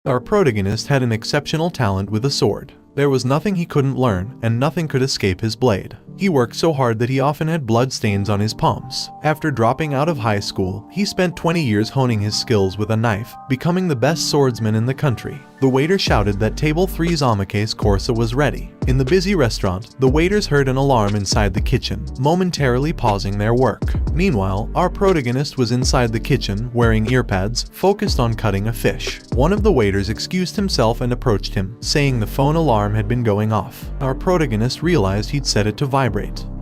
Our protagonist had an exceptional talent with a sword. There was nothing he couldn't learn, and nothing could escape his blade. He worked so hard that he often had blood stains on his palms. After dropping out of high school, he spent 20 years honing his skills with a knife, becoming the best swordsman in the country. The waiter shouted that table 3's omakase corsa was ready. In the busy restaurant, the waiters heard an alarm inside the kitchen, momentarily pausing their work. Meanwhile, our protagonist was inside the kitchen, wearing earpads, focused on cutting a fish. One of the waiters excused himself and approached him, saying the phone alarm had been going off. Our protagonist realized he'd set it to vibrate.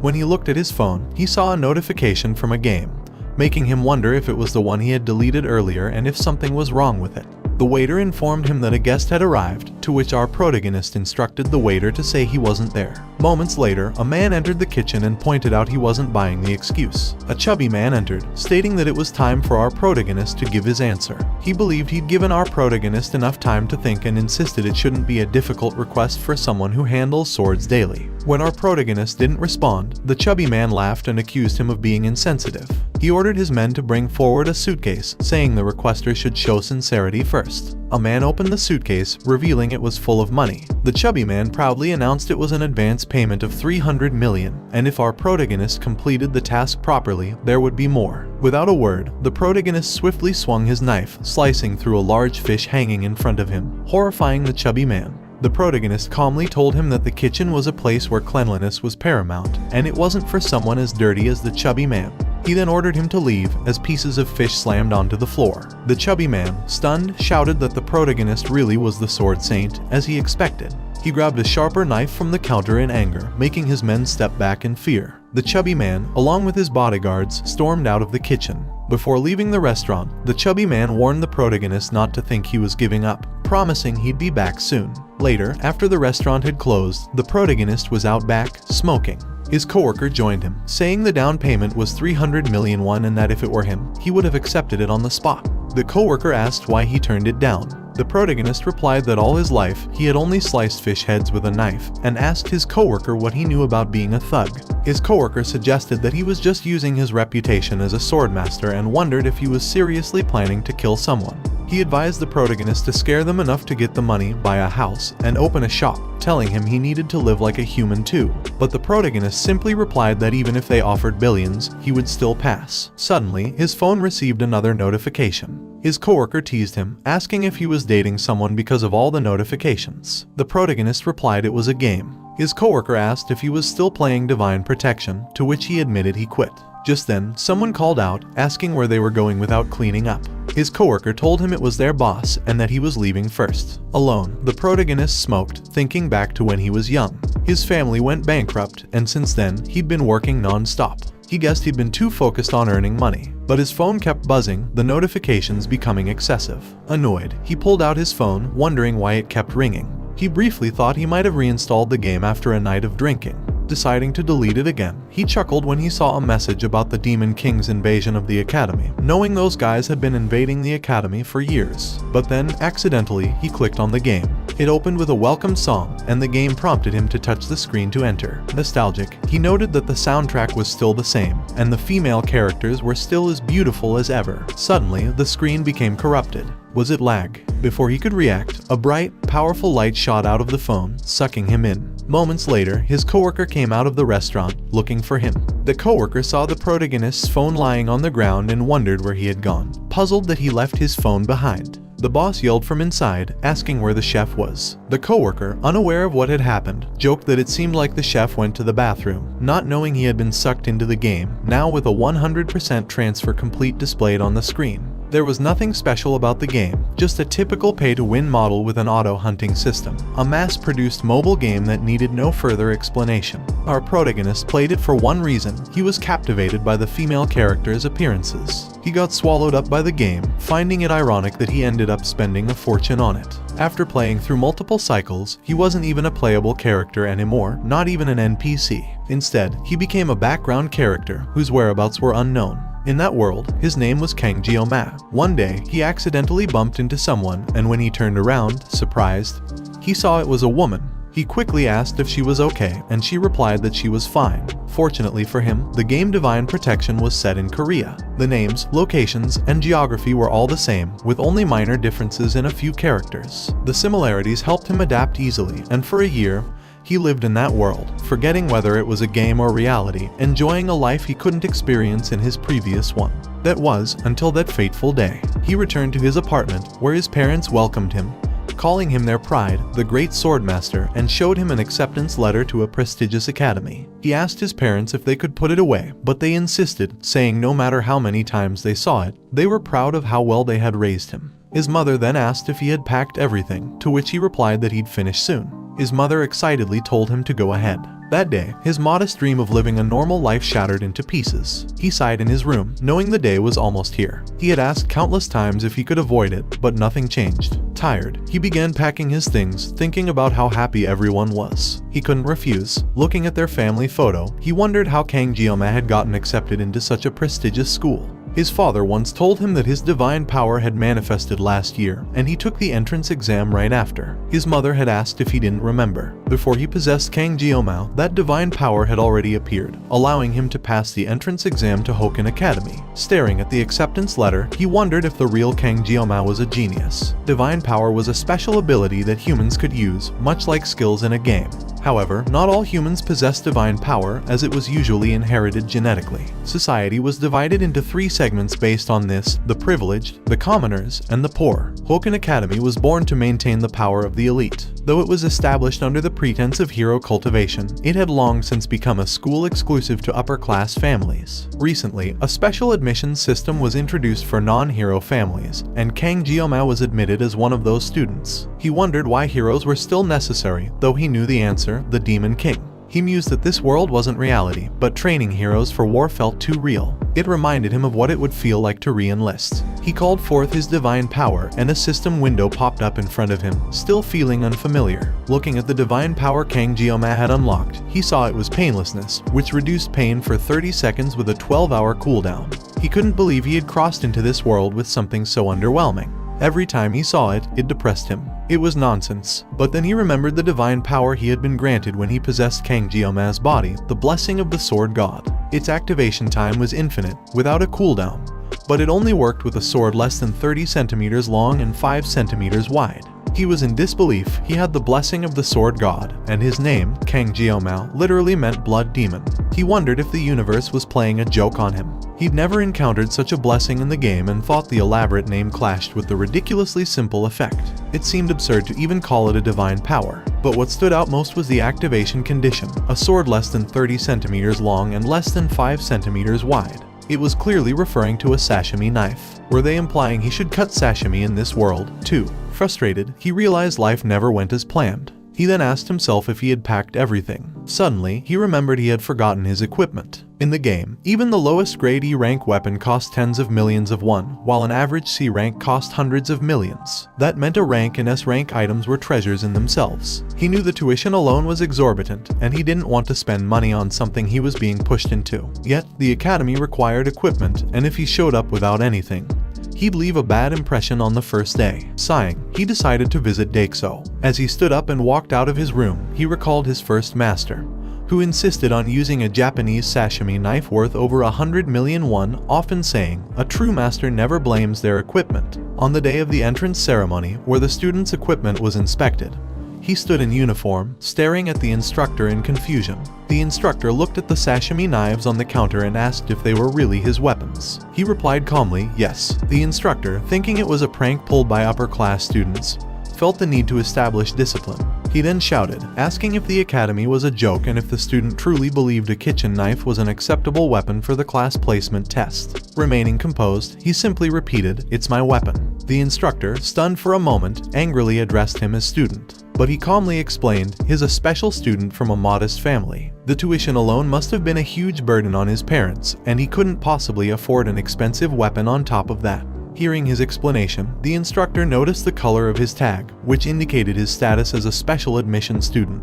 When he looked at his phone, he saw a notification from a game, making him wonder if it was the one he had deleted earlier and if something was wrong with it. The waiter informed him that a guest had arrived, to which our protagonist instructed the waiter to say he wasn't there. Moments later, a man entered the kitchen and pointed out he wasn't buying the excuse. A chubby man entered, stating that it was time for our protagonist to give his answer. He believed he'd given our protagonist enough time to think and insisted it shouldn't be a difficult request for someone who handles swords daily. When our protagonist didn't respond, the chubby man laughed and accused him of being insensitive. He ordered his men to bring forward a suitcase, saying the requester should show sincerity first. A man opened the suitcase, revealing it was full of money. The chubby man proudly announced it was an advance payment of 300 million, and if our protagonist completed the task properly, there would be more. Without a word, the protagonist swiftly swung his knife, slicing through a large fish hanging in front of him, horrifying the chubby man. The protagonist calmly told him that the kitchen was a place where cleanliness was paramount, and it wasn't for someone as dirty as the chubby man. He then ordered him to leave, as pieces of fish slammed onto the floor. The chubby man, stunned, shouted that the protagonist really was the sword saint, as he expected. He grabbed a sharper knife from the counter in anger, making his men step back in fear. The chubby man, along with his bodyguards, stormed out of the kitchen. Before leaving the restaurant, the chubby man warned the protagonist not to think he was giving up, promising he'd be back soon. Later, after the restaurant had closed, the protagonist was out back, smoking. His coworker joined him, saying the down payment was 300 million won and that if it were him, he would have accepted it on the spot. The coworker asked why he turned it down. The protagonist replied that all his life, he had only sliced fish heads with a knife, and asked his coworker what he knew about being a thug. His coworker suggested that he was just using his reputation as a swordmaster and wondered if he was seriously planning to kill someone. He advised the protagonist to scare them enough to get the money, buy a house, and open a shop, telling him he needed to live like a human too. But the protagonist simply replied that even if they offered billions, he would still pass. Suddenly, his phone received another notification. His coworker teased him, asking if he was dating someone because of all the notifications. The protagonist replied it was a game. His coworker asked if he was still playing Divine Protection, to which he admitted he quit. Just then, someone called out, asking where they were going without cleaning up. His coworker told him it was their boss and that he was leaving first. Alone, the protagonist smoked, thinking back to when he was young. His family went bankrupt, and since then, he'd been working non-stop. He guessed he'd been too focused on earning money, but his phone kept buzzing, the notifications becoming excessive. Annoyed, he pulled out his phone, wondering why it kept ringing. He briefly thought he might have reinstalled the game after a night of drinking. Deciding to delete it again, he chuckled when he saw a message about the Demon King's invasion of the Academy, knowing those guys had been invading the Academy for years. But then, accidentally, he clicked on the game. It opened with a welcome song, and the game prompted him to touch the screen to enter. Nostalgic, he noted that the soundtrack was still the same, and the female characters were still as beautiful as ever. Suddenly, the screen became corrupted. Was it lag? Before he could react, a bright, powerful light shot out of the phone, sucking him in. Moments later, his coworker came out of the restaurant, looking for him. The coworker saw the protagonist's phone lying on the ground and wondered where he had gone, puzzled that he left his phone behind. The boss yelled from inside, asking where the chef was. The coworker, unaware of what had happened, joked that it seemed like the chef went to the bathroom, not knowing he had been sucked into the game, now with a 100% transfer complete displayed on the screen. There was nothing special about the game, just a typical pay-to-win model with an auto-hunting system, a mass-produced mobile game that needed no further explanation. Our protagonist played it for one reason: he was captivated by the female characters' appearances. He got swallowed up by the game, finding it ironic that he ended up spending a fortune on it. After playing through multiple cycles, he wasn't even a playable character anymore, not even an NPC. Instead, he became a background character whose whereabouts were unknown. In that world, his name was Kang Jioma. One day, he accidentally bumped into someone, and when he turned around, surprised, he saw it was a woman. He quickly asked if she was okay, and she replied that she was fine. Fortunately for him, the game Divine Protection was set in Korea. The names, locations, and geography were all the same, with only minor differences in a few characters. The similarities helped him adapt easily, and for a year, he lived in that world, forgetting whether it was a game or reality, enjoying a life he couldn't experience in his previous one. That was, until that fateful day. He returned to his apartment, where his parents welcomed him, calling him their pride, the great swordmaster, and showed him an acceptance letter to a prestigious academy. He asked his parents if they could put it away, but they insisted, saying no matter how many times they saw it, they were proud of how well they had raised him. His mother then asked if he had packed everything, to which he replied that he'd finish soon. His mother excitedly told him to go ahead. That day, his modest dream of living a normal life shattered into pieces. He sighed in his room, knowing the day was almost here. He had asked countless times if he could avoid it, but nothing changed. Tired, he began packing his things, thinking about how happy everyone was. He couldn't refuse. Looking at their family photo, he wondered how Kang Jeoma had gotten accepted into such a prestigious school. His father once told him that his divine power had manifested last year, and he took the entrance exam right after. His mother had asked if he didn't remember. Before he possessed Kang Jeoma, that divine power had already appeared, allowing him to pass the entrance exam to Hoken Academy. Staring at the acceptance letter, he wondered if the real Kang Jeoma was a genius. Divine power was a special ability that humans could use, much like skills in a game. However, not all humans possess divine power, as it was usually inherited genetically. Society was divided into 3 segments based on this: the privileged, the commoners, and the poor. Hoken Academy was born to maintain the power of the elite. Though it was established under the pretense of hero cultivation, it had long since become a school exclusive to upper-class families. Recently, a special admissions system was introduced for non-hero families, and Kang Jeoma was admitted as one of those students. He wondered why heroes were still necessary, though he knew the answer: the Demon King. He mused that this world wasn't reality, but training heroes for war felt too real. It reminded him of what it would feel like to re-enlist. He called forth his divine power, and a system window popped up in front of him, still feeling unfamiliar. Looking at the divine power Kang Jeoma had unlocked, he saw it was painlessness, which reduced pain for 30 seconds with a 12-hour cooldown. He couldn't believe he had crossed into this world with something so underwhelming. Every time he saw it, it depressed him. It was nonsense. But then he remembered the divine power he had been granted when he possessed Kang Jeoma's body, the blessing of the sword god. Its activation time was infinite, without a cooldown, but it only worked with a sword less than 30 centimeters long and 5 centimeters wide. He was in disbelief. He had the blessing of the sword god, and his name, Kang Jeoma, literally meant blood demon. He wondered if the universe was playing a joke on him. He'd never encountered such a blessing in the game and thought the elaborate name clashed with the ridiculously simple effect. It seemed absurd to even call it a divine power. But what stood out most was the activation condition: a sword less than 30 centimeters long and less than 5 centimeters wide. It was clearly referring to a sashimi knife. Were they implying he should cut sashimi in this world, too? Frustrated, he realized life never went as planned. He then asked himself if he had packed everything. Suddenly, he remembered he had forgotten his equipment. In the game, even the lowest grade E rank weapon cost tens of millions of won, while an average C rank cost hundreds of millions. That meant a rank and S rank items were treasures in themselves. He knew the tuition alone was exorbitant, and he didn't want to spend money on something he was being pushed into. Yet, the academy required equipment, and if he showed up without anything, he'd leave a bad impression on the first day. Sighing, he decided to visit Daikso. As he stood up and walked out of his room, he recalled his first master, who insisted on using a Japanese sashimi knife worth over 100 million won, often saying, "A true master never blames their equipment." On the day of the entrance ceremony, where the students' equipment was inspected, he stood in uniform, staring at the instructor in confusion. The instructor looked at the sashimi knives on the counter and asked if they were really his weapons. He replied calmly, yes. The instructor, thinking it was a prank pulled by upper-class students, felt the need to establish discipline. He then shouted, asking if the academy was a joke and if the student truly believed a kitchen knife was an acceptable weapon for the class placement test. Remaining composed, he simply repeated, "It's my weapon." The instructor, stunned for a moment, angrily addressed him as student. But he calmly explained, he's a special student from a modest family. The tuition alone must have been a huge burden on his parents, and he couldn't possibly afford an expensive weapon on top of that. Hearing his explanation, the instructor noticed the color of his tag, which indicated his status as a special admission student.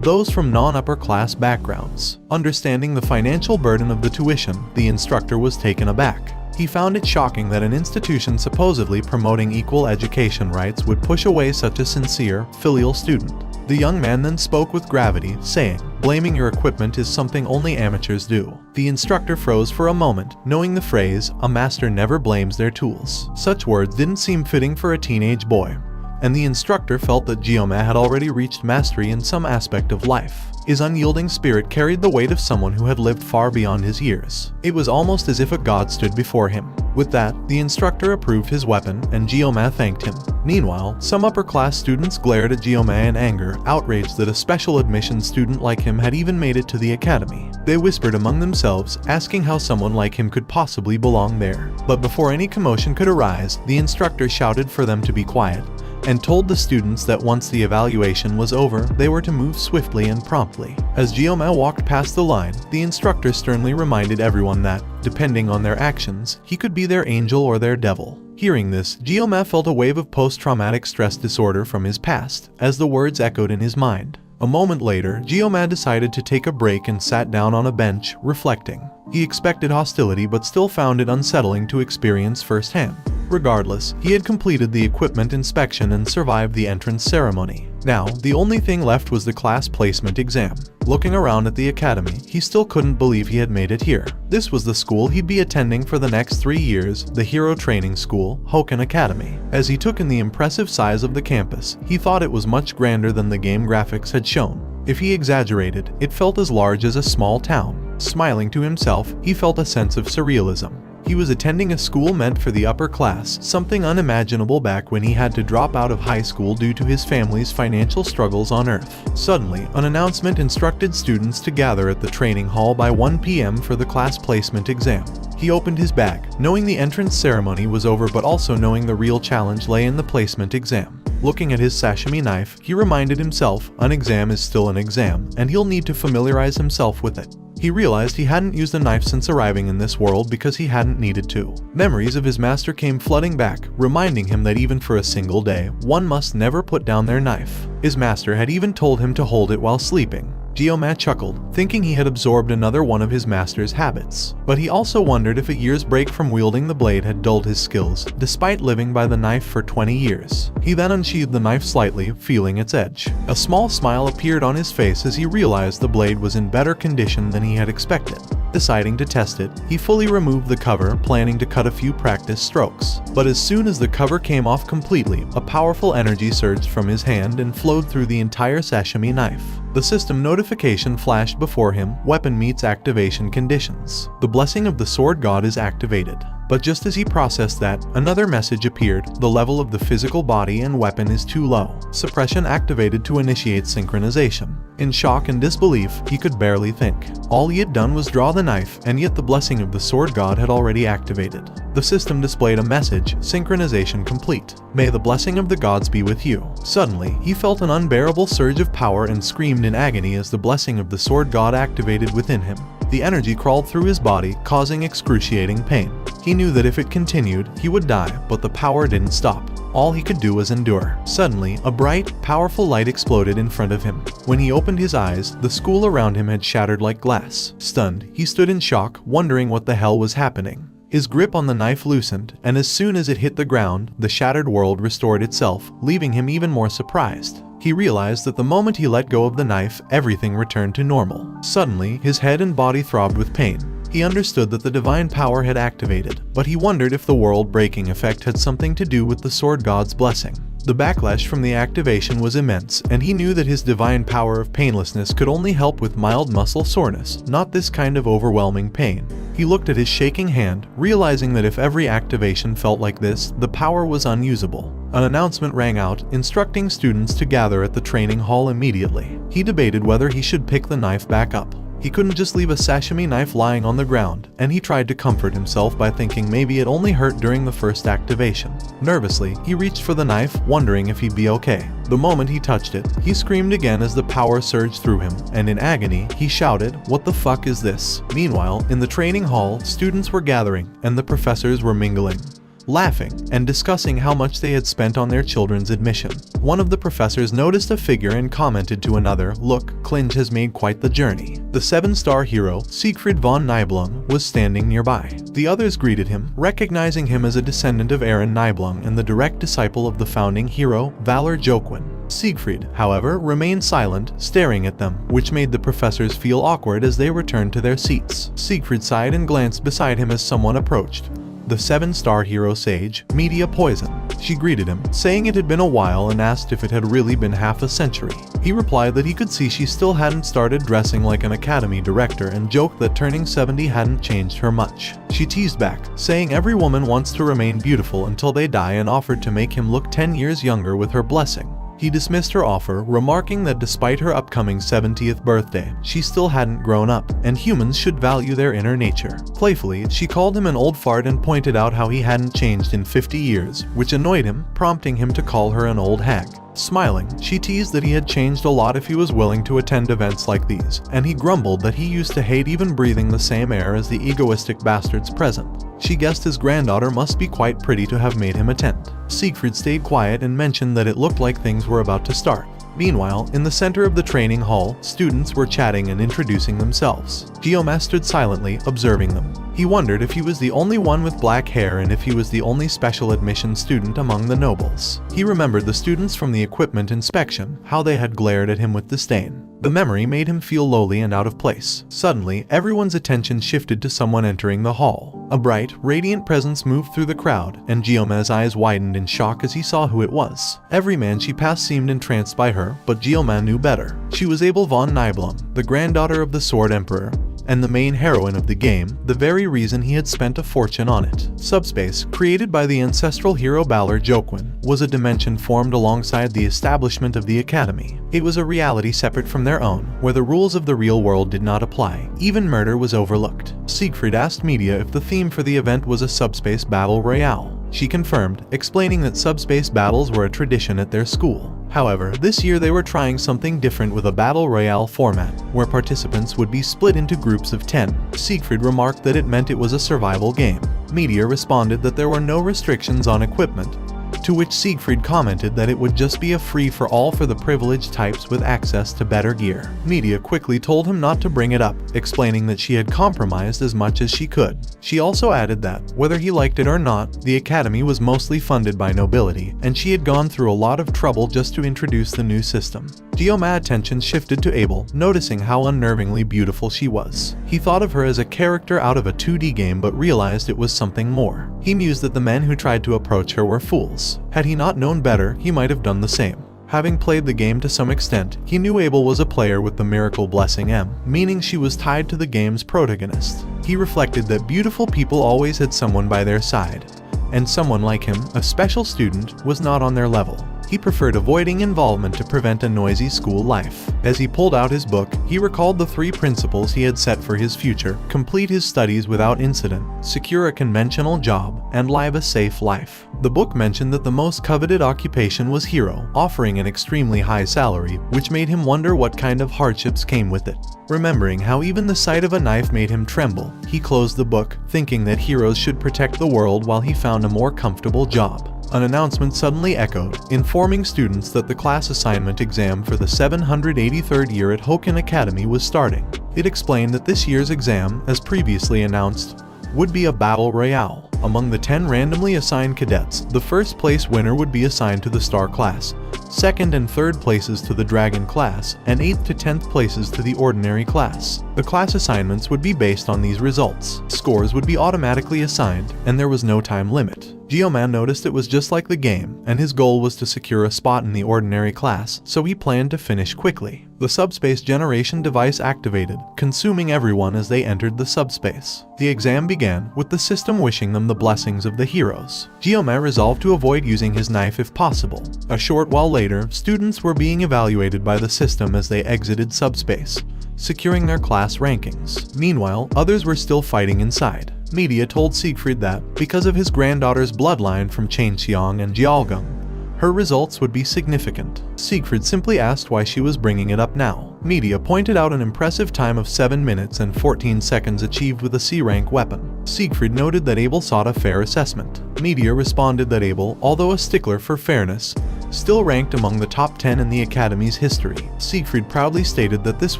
Those from non-upper class backgrounds. Understanding the financial burden of the tuition, the instructor was taken aback. He found it shocking that an institution supposedly promoting equal education rights would push away such a sincere, filial student. The young man then spoke with gravity, saying, Blaming your equipment is something only amateurs do. The instructor froze for a moment, knowing the phrase, "A master never blames their tools." Such words didn't seem fitting for a teenage boy, and the instructor felt that Gyoma had already reached mastery in some aspect of life. His unyielding spirit carried the weight of someone who had lived far beyond his years. It was almost as if a god stood before him. With that, the instructor approved his weapon, and Gyoma thanked him. Meanwhile, some upper-class students glared at Gyoma in anger, outraged that a special admissions student like him had even made it to the academy. They whispered among themselves, asking how someone like him could possibly belong there. But before any commotion could arise, the instructor shouted for them to be quiet, and told the students that once the evaluation was over, they were to move swiftly and promptly. As Gyoma walked past the line, the instructor sternly reminded everyone that, depending on their actions, he could be their angel or their devil. Hearing this, Gyoma felt a wave of post-traumatic stress disorder from his past, as the words echoed in his mind. A moment later, Gyoma decided to take a break and sat down on a bench, reflecting. He expected hostility but still found it unsettling to experience firsthand. Regardless, he had completed the equipment inspection and survived the entrance ceremony. Now, the only thing left was the class placement exam. Looking around at the academy, he still couldn't believe he had made it here. This was the school he'd be attending for the next 3 years, the Hero Training School, Hoken Academy. As he took in the impressive size of the campus, he thought it was much grander than the game graphics had shown. If he exaggerated, it felt as large as a small town. Smiling to himself, he felt a sense of surrealism. He was attending a school meant for the upper class, something unimaginable back when he had to drop out of high school due to his family's financial struggles on Earth. Suddenly, an announcement instructed students to gather at the training hall by 1 p.m. for the class placement exam. He opened his bag, knowing the entrance ceremony was over but also knowing the real challenge lay in the placement exam. Looking at his sashimi knife, he reminded himself, an exam is still an exam, and he'll need to familiarize himself with it. He realized he hadn't used a knife since arriving in this world because he hadn't needed to. Memories of his master came flooding back, reminding him that even for a single day, one must never put down their knife. His master had even told him to hold it while sleeping. Gyoma chuckled, thinking he had absorbed another one of his master's habits. But he also wondered if a year's break from wielding the blade had dulled his skills, despite living by the knife for 20 years. He then unsheathed the knife slightly, feeling its edge. A small smile appeared on his face as he realized the blade was in better condition than he had expected. Deciding to test it, he fully removed the cover, planning to cut a few practice strokes. But as soon as the cover came off completely, a powerful energy surged from his hand and flowed through the entire sashimi knife. The system notification flashed before him, weapon meets activation conditions. The blessing of the sword god is activated. But just as he processed that, another message appeared, the level of the physical body and weapon is too low. Suppression activated to initiate synchronization. In shock and disbelief, he could barely think. All he had done was draw the knife, and yet the blessing of the sword god had already activated. The system displayed a message, synchronization complete. May the blessing of the gods be with you. Suddenly, he felt an unbearable surge of power and screamed in agony as the blessing of the sword god activated within him. The energy crawled through his body, causing excruciating pain. He knew that if it continued, he would die, but the power didn't stop. All he could do was endure. Suddenly, a bright, powerful light exploded in front of him. When he opened his eyes, the school around him had shattered like glass. Stunned, he stood in shock, wondering what the hell was happening. His grip on the knife loosened, and as soon as it hit the ground, the shattered world restored itself, leaving him even more surprised. He realized that the moment he let go of the knife, everything returned to normal. Suddenly, his head and body throbbed with pain. He understood that the divine power had activated, but he wondered if the world-breaking effect had something to do with the sword god's blessing. The backlash from the activation was immense, and he knew that his divine power of painlessness could only help with mild muscle soreness, not this kind of overwhelming pain. He looked at his shaking hand, realizing that if every activation felt like this, the power was unusable. An announcement rang out, instructing students to gather at the training hall immediately. He debated whether he should pick the knife back up. He couldn't just leave a sashimi knife lying on the ground, and he tried to comfort himself by thinking maybe it only hurt during the first activation. Nervously, he reached for the knife, wondering if he'd be okay. The moment he touched it, he screamed again as the power surged through him, and in agony, he shouted, "What the fuck is this?" Meanwhile, in the training hall, students were gathering, and the professors were mingling, laughing, and discussing how much they had spent on their children's admission. One of the professors noticed a figure and commented to another, "Look, Klinge has made quite the journey." The 7-star hero, Siegfried von Nibelung, was standing nearby. The others greeted him, recognizing him as a descendant of Aaron Nibelung and the direct disciple of the founding hero, Valor Joquin. Siegfried, however, remained silent, staring at them, which made the professors feel awkward as they returned to their seats. Siegfried sighed and glanced beside him as someone approached. The 7-star hero sage, Media Poison. She greeted him, saying it had been a while, and asked if it had really been half a century. He replied that he could see she still hadn't started dressing like an academy director, and joked that turning 70 hadn't changed her much. She teased back, saying every woman wants to remain beautiful until they die, and offered to make him look 10 years younger with her blessing. He dismissed her offer, remarking that despite her upcoming 70th birthday, she still hadn't grown up, and humans should value their inner nature. Playfully, she called him an old fart and pointed out how he hadn't changed in 50 years, which annoyed him, prompting him to call her an old hag. Smiling, she teased that he had changed a lot if he was willing to attend events like these, and he grumbled that he used to hate even breathing the same air as the egoistic bastards present. She guessed his granddaughter must be quite pretty to have made him attend. Siegfried stayed quiet and mentioned that it looked like things were about to start. Meanwhile, in the center of the training hall, students were chatting and introducing themselves. Geoma stood silently, observing them. He wondered if he was the only one with black hair and if he was the only special admission student among the nobles. He remembered the students from the equipment inspection, how they had glared at him with disdain. The memory made him feel lowly and out of place. Suddenly, everyone's attention shifted to someone entering the hall. A bright, radiant presence moved through the crowd, and Geoma's eyes widened in shock as he saw who it was. Every man she passed seemed entranced by her, but Geoma knew better. She was Abel von Nibelung, the granddaughter of the Sword Emperor, and the main heroine of the game, the very reason he had spent a fortune on it. Subspace, created by the ancestral hero Balor Joquin, was a dimension formed alongside the establishment of the Academy. It was a reality separate from their own, where the rules of the real world did not apply. Even murder was overlooked. Siegfried asked Media if the theme for the event was a subspace battle royale. She confirmed, explaining that subspace battles were a tradition at their school. However, this year they were trying something different with a battle royale format, where participants would be split into groups of 10. Siegfried remarked that it meant it was a survival game. Media responded that there were no restrictions on equipment, to which Siegfried commented that it would just be a free-for-all for the privileged types with access to better gear. Media quickly told him not to bring it up, explaining that she had compromised as much as she could. She also added that, whether he liked it or not, the Academy was mostly funded by nobility, and she had gone through a lot of trouble just to introduce the new system. Geoma's attention shifted to Abel, noticing how unnervingly beautiful she was. He thought of her as a character out of a 2D game but realized it was something more. He mused that the men who tried to approach her were fools. Had he not known better, he might have done the same. Having played the game to some extent, he knew Abel was a player with the miracle blessing M, meaning she was tied to the game's protagonist. He reflected that beautiful people always had someone by their side, and someone like him, a special student, was not on their level. He preferred avoiding involvement to prevent a noisy school life. As he pulled out his book, he recalled the 3 principles he had set for his future: complete his studies without incident, secure a conventional job, and live a safe life. The book mentioned that the most coveted occupation was hero, offering an extremely high salary, which made him wonder what kind of hardships came with it. Remembering how even the sight of a knife made him tremble, he closed the book, thinking that heroes should protect the world while he found a more comfortable job. An announcement suddenly echoed, informing students that the class assignment exam for the 783rd year at Hoken Academy was starting. It explained that this year's exam, as previously announced, would be a battle royale. Among the 10 randomly assigned cadets, the first place winner would be assigned to the Star class, second and third places to the Dragon class, and 8th to 10th places to the Ordinary class. The class assignments would be based on these results. Scores would be automatically assigned, and there was no time limit. Geoman noticed it was just like the game, and his goal was to secure a spot in the Ordinary class, so he planned to finish quickly. The subspace generation device activated, consuming everyone as they entered the subspace. The exam began, with the system wishing them the blessings of the heroes. Geoman resolved to avoid using his knife if possible. A short while later, students were being evaluated by the system as they exited subspace, securing their class rankings. Meanwhile, others were still fighting inside. Media told Siegfried that, because of his granddaughter's bloodline from Chainxiang and Jialgung, her results would be significant. Siegfried simply asked why she was bringing it up now. Media pointed out an impressive time of 7 minutes and 14 seconds achieved with a C-rank weapon. Siegfried noted that Abel sought a fair assessment. Media responded that Abel, although a stickler for fairness, still ranked among the top 10 in the Academy's history. Siegfried proudly stated that this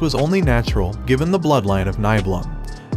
was only natural given the bloodline of Nibelung,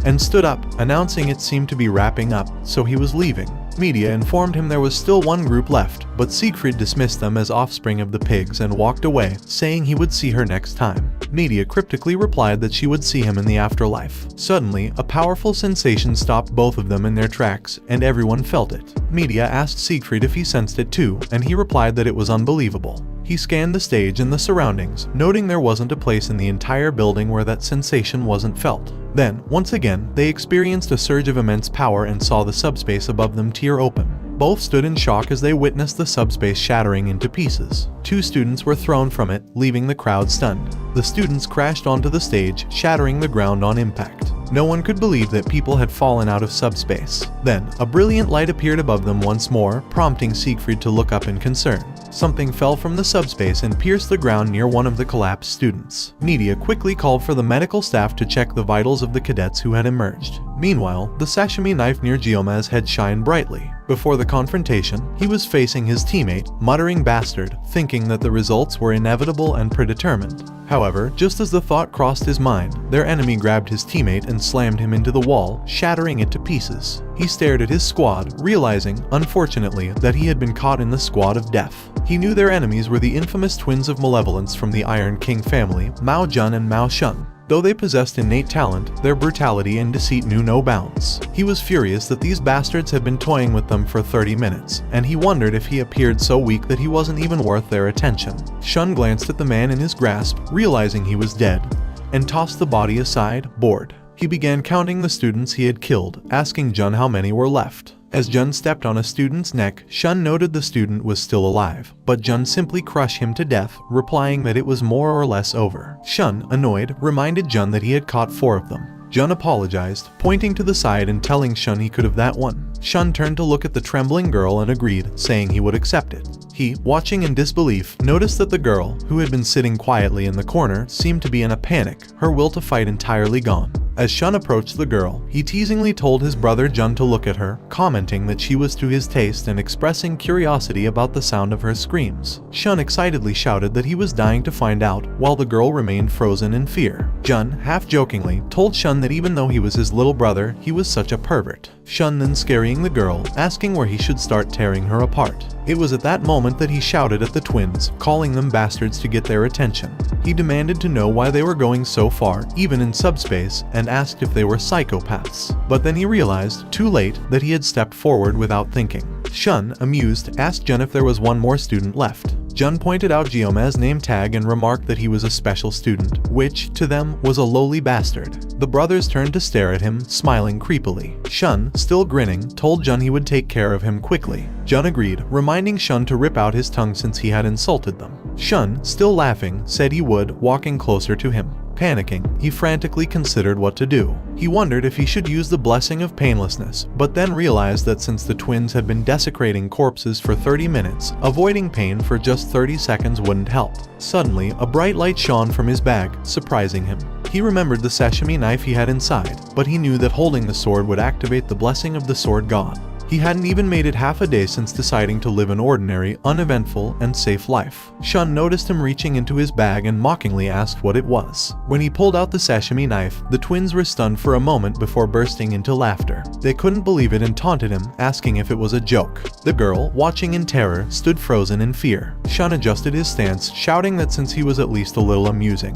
and stood up, announcing it seemed to be wrapping up, so he was leaving. Media informed him there was still one group left, but Siegfried dismissed them as offspring of the pigs and walked away, saying he would see her next time. Media cryptically replied that she would see him in the afterlife. Suddenly, a powerful sensation stopped both of them in their tracks, and everyone felt it. Media asked Siegfried if he sensed it too, and he replied that it was unbelievable. He scanned the stage and the surroundings, noting there wasn't a place in the entire building where that sensation wasn't felt. Then, once again, they experienced a surge of immense power and saw the subspace above them tear open. Both stood in shock as they witnessed the subspace shattering into pieces. 2 students were thrown from it, leaving the crowd stunned. The students crashed onto the stage, shattering the ground on impact. No one could believe that people had fallen out of subspace. Then, a brilliant light appeared above them once more, prompting Siegfried to look up in concern. Something fell from the subspace and pierced the ground near one of the collapsed students. Media quickly called for the medical staff to check the vitals of the cadets who had emerged. Meanwhile, the sashimi knife near Giomaz's head shined brightly. Before the confrontation, he was facing his teammate, muttering "bastard," thinking that the results were inevitable and predetermined. However, just as the thought crossed his mind, their enemy grabbed his teammate and slammed him into the wall, shattering it to pieces. He stared at his squad, realizing, unfortunately, that he had been caught in the squad of death. He knew their enemies were the infamous twins of malevolence from the Iron King family, Mao Jun and Mao Shun. Though they possessed innate talent, their brutality and deceit knew no bounds. He was furious that these bastards had been toying with them for 30 minutes, and he wondered if he appeared so weak that he wasn't even worth their attention. Shun glanced at the man in his grasp, realizing he was dead, and tossed the body aside, bored. He began counting the students he had killed, asking Jun how many were left. As Jun stepped on a student's neck, Shun noted the student was still alive, but Jun simply crushed him to death, replying that it was more or less over. Shun, annoyed, reminded Jun that he had caught 4 of them. Jun apologized, pointing to the side and telling Shun he could have that one. Shun turned to look at the trembling girl and agreed, saying he would accept it. He, watching in disbelief, noticed that the girl, who had been sitting quietly in the corner, seemed to be in a panic, her will to fight entirely gone. As Shun approached the girl, he teasingly told his brother Jun to look at her, commenting that she was to his taste and expressing curiosity about the sound of her screams. Shun excitedly shouted that he was dying to find out, while the girl remained frozen in fear. Jun, half-jokingly, told Shun that even though he was his little brother, he was such a pervert. Shun then scaring the girl, asking where he should start tearing her apart. It was at that moment that he shouted at the twins, calling them bastards to get their attention. He demanded to know why they were going so far, even in subspace, and asked if they were psychopaths. But then he realized, too late, that he had stepped forward without thinking. Shun, amused, asked Jun if there was one more student left. Jun pointed out Giomaz's name tag and remarked that he was a special student, which, to them, was a lowly bastard. The brothers turned to stare at him, smiling creepily. Shun, still grinning, told Jun he would take care of him quickly. Jun agreed, reminding Shun to rip out his tongue since he had insulted them. Shun, still laughing, said he would, walking closer to him. Panicking, he frantically considered what to do. He wondered if he should use the blessing of painlessness, but then realized that since the twins had been desecrating corpses for 30 minutes, avoiding pain for just 30 seconds wouldn't help. Suddenly, a bright light shone from his bag, surprising him. He remembered the sashimi knife he had inside, but he knew that holding the sword would activate the blessing of the sword god. He hadn't even made it half a day since deciding to live an ordinary, uneventful, and safe life. Shun noticed him reaching into his bag and mockingly asked what it was. When he pulled out the sashimi knife, the twins were stunned for a moment before bursting into laughter. They couldn't believe it and taunted him, asking if it was a joke. The girl, watching in terror, stood frozen in fear. Shun adjusted his stance, shouting that since he was at least a little amusing,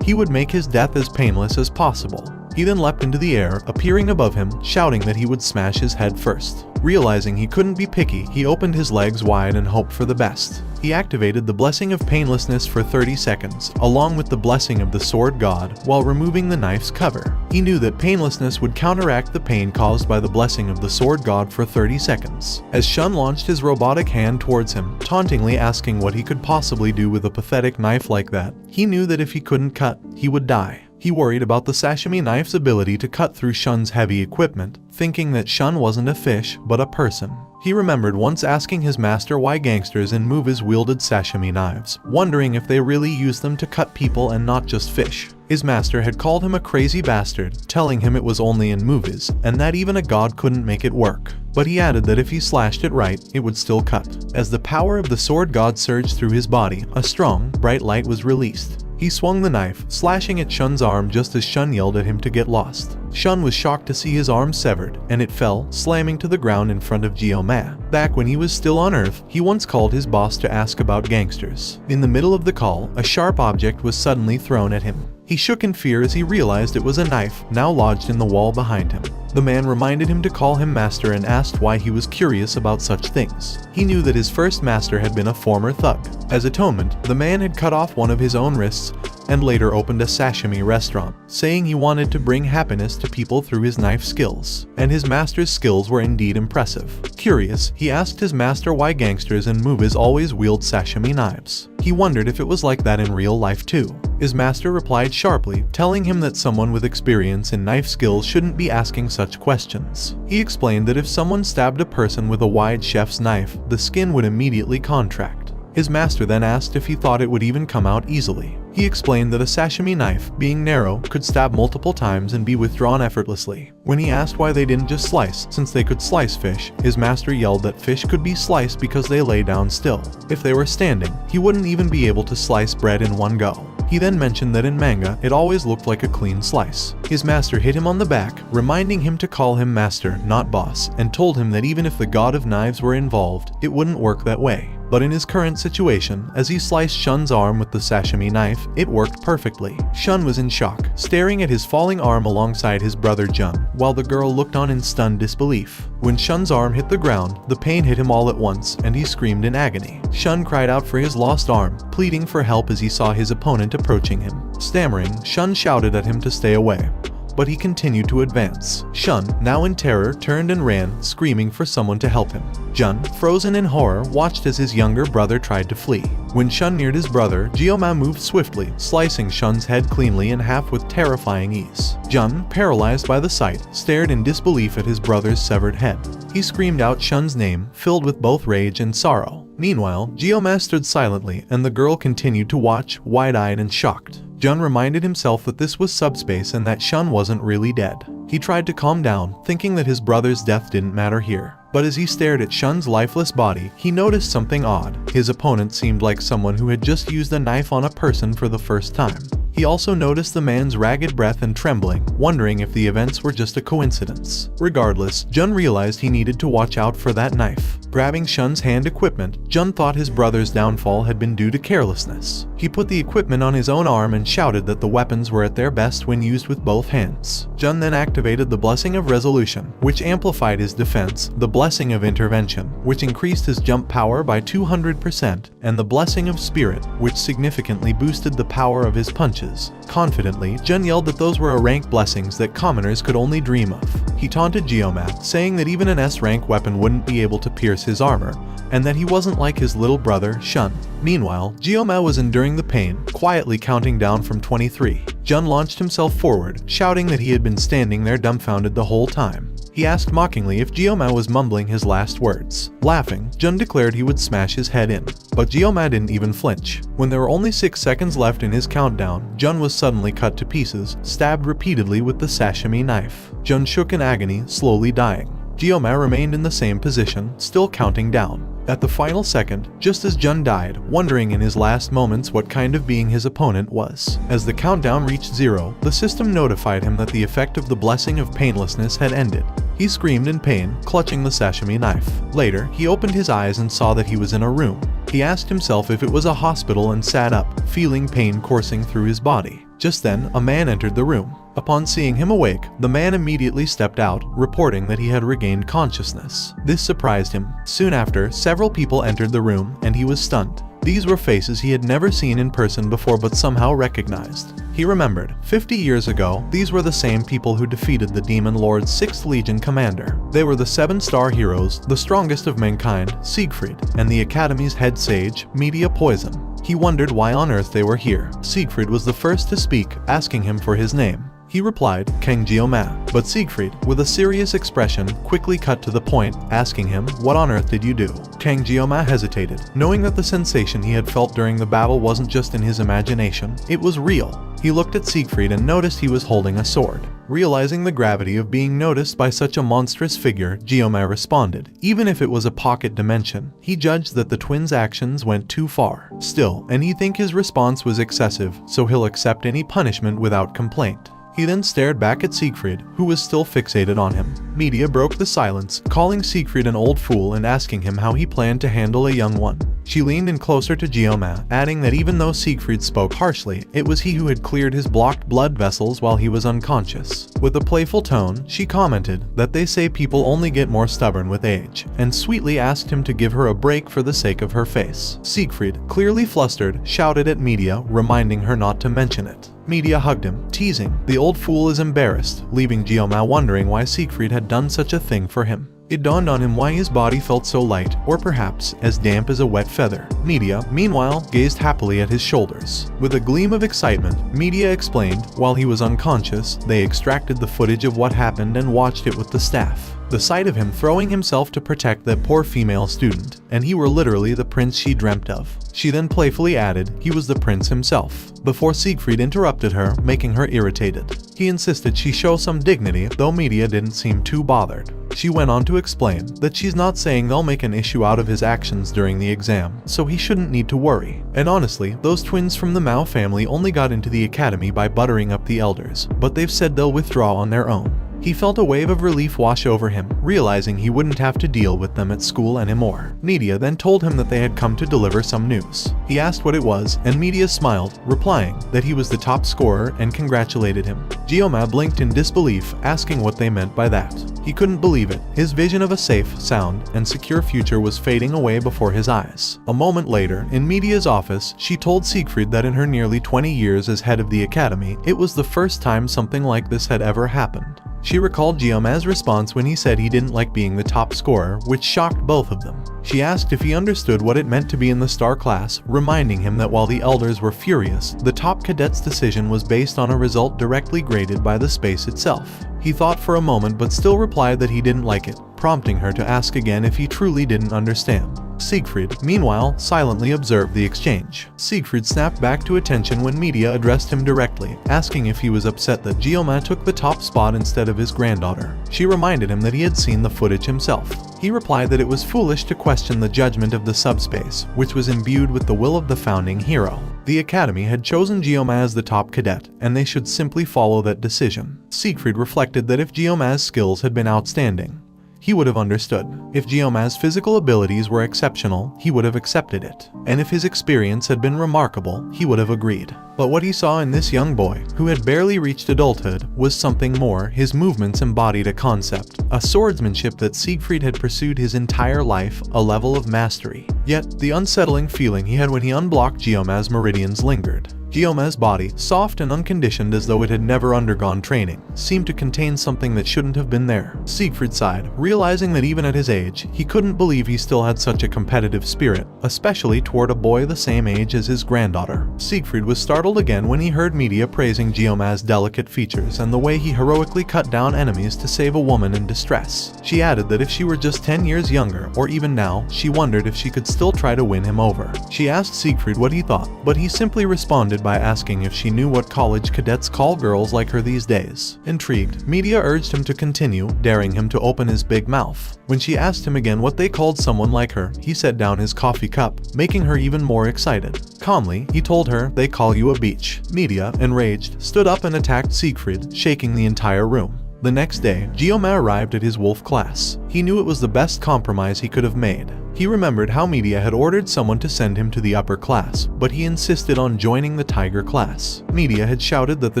he would make his death as painless as possible. He then leapt into the air, appearing above him, shouting that he would smash his head first. Realizing he couldn't be picky, he opened his legs wide and hoped for the best. He activated the blessing of painlessness for 30 seconds, along with the blessing of the sword god, while removing the knife's cover. He knew that painlessness would counteract the pain caused by the blessing of the sword god for 30 seconds. As Shun launched his robotic hand towards him, tauntingly asking what he could possibly do with a pathetic knife like that, he knew that if he couldn't cut, he would die. He worried about the sashimi knife's ability to cut through Shun's heavy equipment, thinking that Shun wasn't a fish, but a person. He remembered once asking his master why gangsters in movies wielded sashimi knives, wondering if they really used them to cut people and not just fish. His master had called him a crazy bastard, telling him it was only in movies, and that even a god couldn't make it work. But he added that if he slashed it right, it would still cut. As the power of the sword god surged through his body, a strong, bright light was released. He swung the knife, slashing at Shun's arm just as Shun yelled at him to get lost. Shun was shocked to see his arm severed, and it fell, slamming to the ground in front of Geo-ma. Back when he was still on Earth, he once called his boss to ask about gangsters. In the middle of the call, a sharp object was suddenly thrown at him. He shook in fear as he realized it was a knife, now lodged in the wall behind him. The man reminded him to call him master and asked why he was curious about such things. He knew that his first master had been a former thug. As atonement, the man had cut off one of his own wrists and later opened a sashimi restaurant, saying he wanted to bring happiness to people through his knife skills. And his master's skills were indeed impressive. Curious, he asked his master why gangsters and movies always wield sashimi knives. He wondered if it was like that in real life too. His master replied sharply, telling him that someone with experience in knife skills shouldn't be asking such questions. He explained that if someone stabbed a person with a wide chef's knife, the skin would immediately contract. His master then asked if he thought it would even come out easily. He explained that a sashimi knife, being narrow, could stab multiple times and be withdrawn effortlessly. When he asked why they didn't just slice, since they could slice fish, his master yelled that fish could be sliced because they lay down still. If they were standing, he wouldn't even be able to slice bread in one go. He then mentioned that in manga, it always looked like a clean slice. His master hit him on the back, reminding him to call him master, not boss, and told him that even if the god of knives were involved, it wouldn't work that way. But in his current situation, as he sliced Shun's arm with the sashimi knife, it worked perfectly. Shun was in shock, staring at his falling arm alongside his brother Jun, while the girl looked on in stunned disbelief. When Shun's arm hit the ground, the pain hit him all at once, and he screamed in agony. Shun cried out for his lost arm, pleading for help as he saw his opponent approaching him. Stammering, Shun shouted at him to stay away, but he continued to advance. Shun, now in terror, turned and ran, screaming for someone to help him. Jun, frozen in horror, watched as his younger brother tried to flee. When Shun neared his brother, Geo-ma moved swiftly, slicing Shun's head cleanly in half with terrifying ease. Jun, paralyzed by the sight, stared in disbelief at his brother's severed head. He screamed out Shun's name, filled with both rage and sorrow. Meanwhile, Geo-ma stood silently, and the girl continued to watch, wide-eyed and shocked. Jun reminded himself that this was subspace and that Shun wasn't really dead. He tried to calm down, thinking that his brother's death didn't matter here. But as he stared at Shun's lifeless body, he noticed something odd. His opponent seemed like someone who had just used a knife on a person for the first time. He also noticed the man's ragged breath and trembling, wondering if the events were just a coincidence. Regardless, Jun realized he needed to watch out for that knife. Grabbing Shun's hand equipment, Jun thought his brother's downfall had been due to carelessness. He put the equipment on his own arm and shouted that the weapons were at their best when used with both hands. Jun then activated the Blessing of Resolution, which amplified his defense, the Blessing of Intervention, which increased his jump power by 200%, and the Blessing of Spirit, which significantly boosted the power of his punches. Confidently, Jun yelled that those were rank blessings that commoners could only dream of. He taunted Geo-ma, saying that even an S-rank weapon wouldn't be able to pierce his armor, and that he wasn't like his little brother, Shun. Meanwhile, Geo-ma was enduring the pain, quietly counting down from 23. Jun launched himself forward, shouting that he had been standing there dumbfounded the whole time. He asked mockingly if Geo-ma was mumbling his last words. Laughing, Jun declared he would smash his head in. But Geo-ma didn't even flinch. When there were only 6 seconds left in his countdown, Jun was suddenly cut to pieces, stabbed repeatedly with the sashimi knife. Jun shook in agony, slowly dying. Geo-ma remained in the same position, still counting down. At the final second, just as Jun died, wondering in his last moments what kind of being his opponent was. As the countdown reached 0, the system notified him that the effect of the Blessing of Painlessness had ended. He screamed in pain, clutching the sashimi knife. Later, he opened his eyes and saw that he was in a room. He asked himself if it was a hospital and sat up, feeling pain coursing through his body. Just then, a man entered the room. Upon seeing him awake, the man immediately stepped out, reporting that he had regained consciousness. This surprised him. Soon after, several people entered the room, and he was stunned. These were faces he had never seen in person before but somehow recognized. He remembered, 50 years ago, these were the same people who defeated the Demon Lord's 6th Legion commander. They were the 7-star heroes, the strongest of mankind, Siegfried, and the Academy's head sage, Media Poison. He wondered why on earth they were here. Siegfried was the first to speak, asking him for his name. He replied, Kang Geo-ma, but Siegfried, with a serious expression, quickly cut to the point, asking him, what on earth did you do? Kang Geo-ma hesitated, knowing that the sensation he had felt during the battle wasn't just in his imagination, it was real. He looked at Siegfried and noticed he was holding a sword. Realizing the gravity of being noticed by such a monstrous figure, Geoma responded. Even if it was a pocket dimension, he judged that the twins' actions went too far. Still, and he think his response was excessive, so he'll accept any punishment without complaint. He then stared back at Siegfried, who was still fixated on him. Media broke the silence, calling Siegfried an old fool and asking him how he planned to handle a young one. She leaned in closer to Geoma, adding that even though Siegfried spoke harshly, it was he who had cleared his blocked blood vessels while he was unconscious. With a playful tone, she commented that they say people only get more stubborn with age, and sweetly asked him to give her a break for the sake of her face. Siegfried, clearly flustered, shouted at Media, reminding her not to mention it. Media hugged him, teasing. The old fool is embarrassed, leaving Geoma wondering why Siegfried had done such a thing for him. It dawned on him why his body felt so light, or perhaps as damp as a wet feather. Media, meanwhile, gazed happily at his shoulders. With a gleam of excitement, Media explained, while he was unconscious, they extracted the footage of what happened and watched it with the staff. The sight of him throwing himself to protect that poor female student, and he were literally the prince she dreamt of. She then playfully added he was the prince himself, before Siegfried interrupted her, making her irritated. He insisted she show some dignity, though Media didn't seem too bothered. She went on to explain that she's not saying they'll make an issue out of his actions during the exam, so he shouldn't need to worry. And honestly, those twins from the Mao family only got into the academy by buttering up the elders, but they've said they'll withdraw on their own. He felt a wave of relief wash over him, realizing he wouldn't have to deal with them at school anymore. Media then told him that they had come to deliver some news. He asked what it was, and Media smiled, replying that he was the top scorer and congratulated him. Geoma blinked in disbelief, asking what they meant by that. He couldn't believe it. His vision of a safe, sound, and secure future was fading away before his eyes. A moment later, in Media's office, she told Siegfried that in her nearly 20 years as head of the academy, it was the first time something like this had ever happened. She recalled Geoma's response when he said he didn't like being the top scorer, which shocked both of them. She asked if he understood what it meant to be in the star class, reminding him that while the elders were furious, the top cadet's decision was based on a result directly graded by the space itself. He thought for a moment but still replied that he didn't like it, prompting her to ask again if he truly didn't understand. Siegfried, meanwhile, silently observed the exchange. Siegfried snapped back to attention when Media addressed him directly, asking if he was upset that Geoma took the top spot instead of his granddaughter. She reminded him that he had seen the footage himself. He replied that it was foolish to question the judgment of the subspace, which was imbued with the will of the founding hero. The academy had chosen Geoma as the top cadet, and they should simply follow that decision. Siegfried reflected that if Geoma's skills had been outstanding, he would have understood. If Geoma's physical abilities were exceptional, he would have accepted it. And if his experience had been remarkable, he would have agreed. But what he saw in this young boy, who had barely reached adulthood, was something more. His movements embodied a concept, a swordsmanship that Siegfried had pursued his entire life, a level of mastery. Yet, the unsettling feeling he had when he unblocked Geoma's meridians lingered. Geoma's body, soft and unconditioned as though it had never undergone training, seemed to contain something that shouldn't have been there. Siegfried sighed, realizing that even at his age, he couldn't believe he still had such a competitive spirit, especially toward a boy the same age as his granddaughter. Siegfried was startled again when he heard Media praising Geoma's delicate features and the way he heroically cut down enemies to save a woman in distress. She added that if she were just 10 years younger, or even now, she wondered if she could still try to win him over. She asked Siegfried what he thought, but he simply responded by asking if she knew what college cadets call girls like her these days. Intrigued, Media urged him to continue, daring him to open his big mouth. When she asked him again what they called someone like her, he set down his coffee cup, making her even more excited. Calmly, he told her, "They call you a beach." Media, enraged, stood up and attacked Siegfried, shaking the entire room. The next day, Geoma arrived at his wolf class. He knew it was the best compromise he could have made. He remembered how Media had ordered someone to send him to the upper class, but he insisted on joining the Tiger class. Media had shouted that the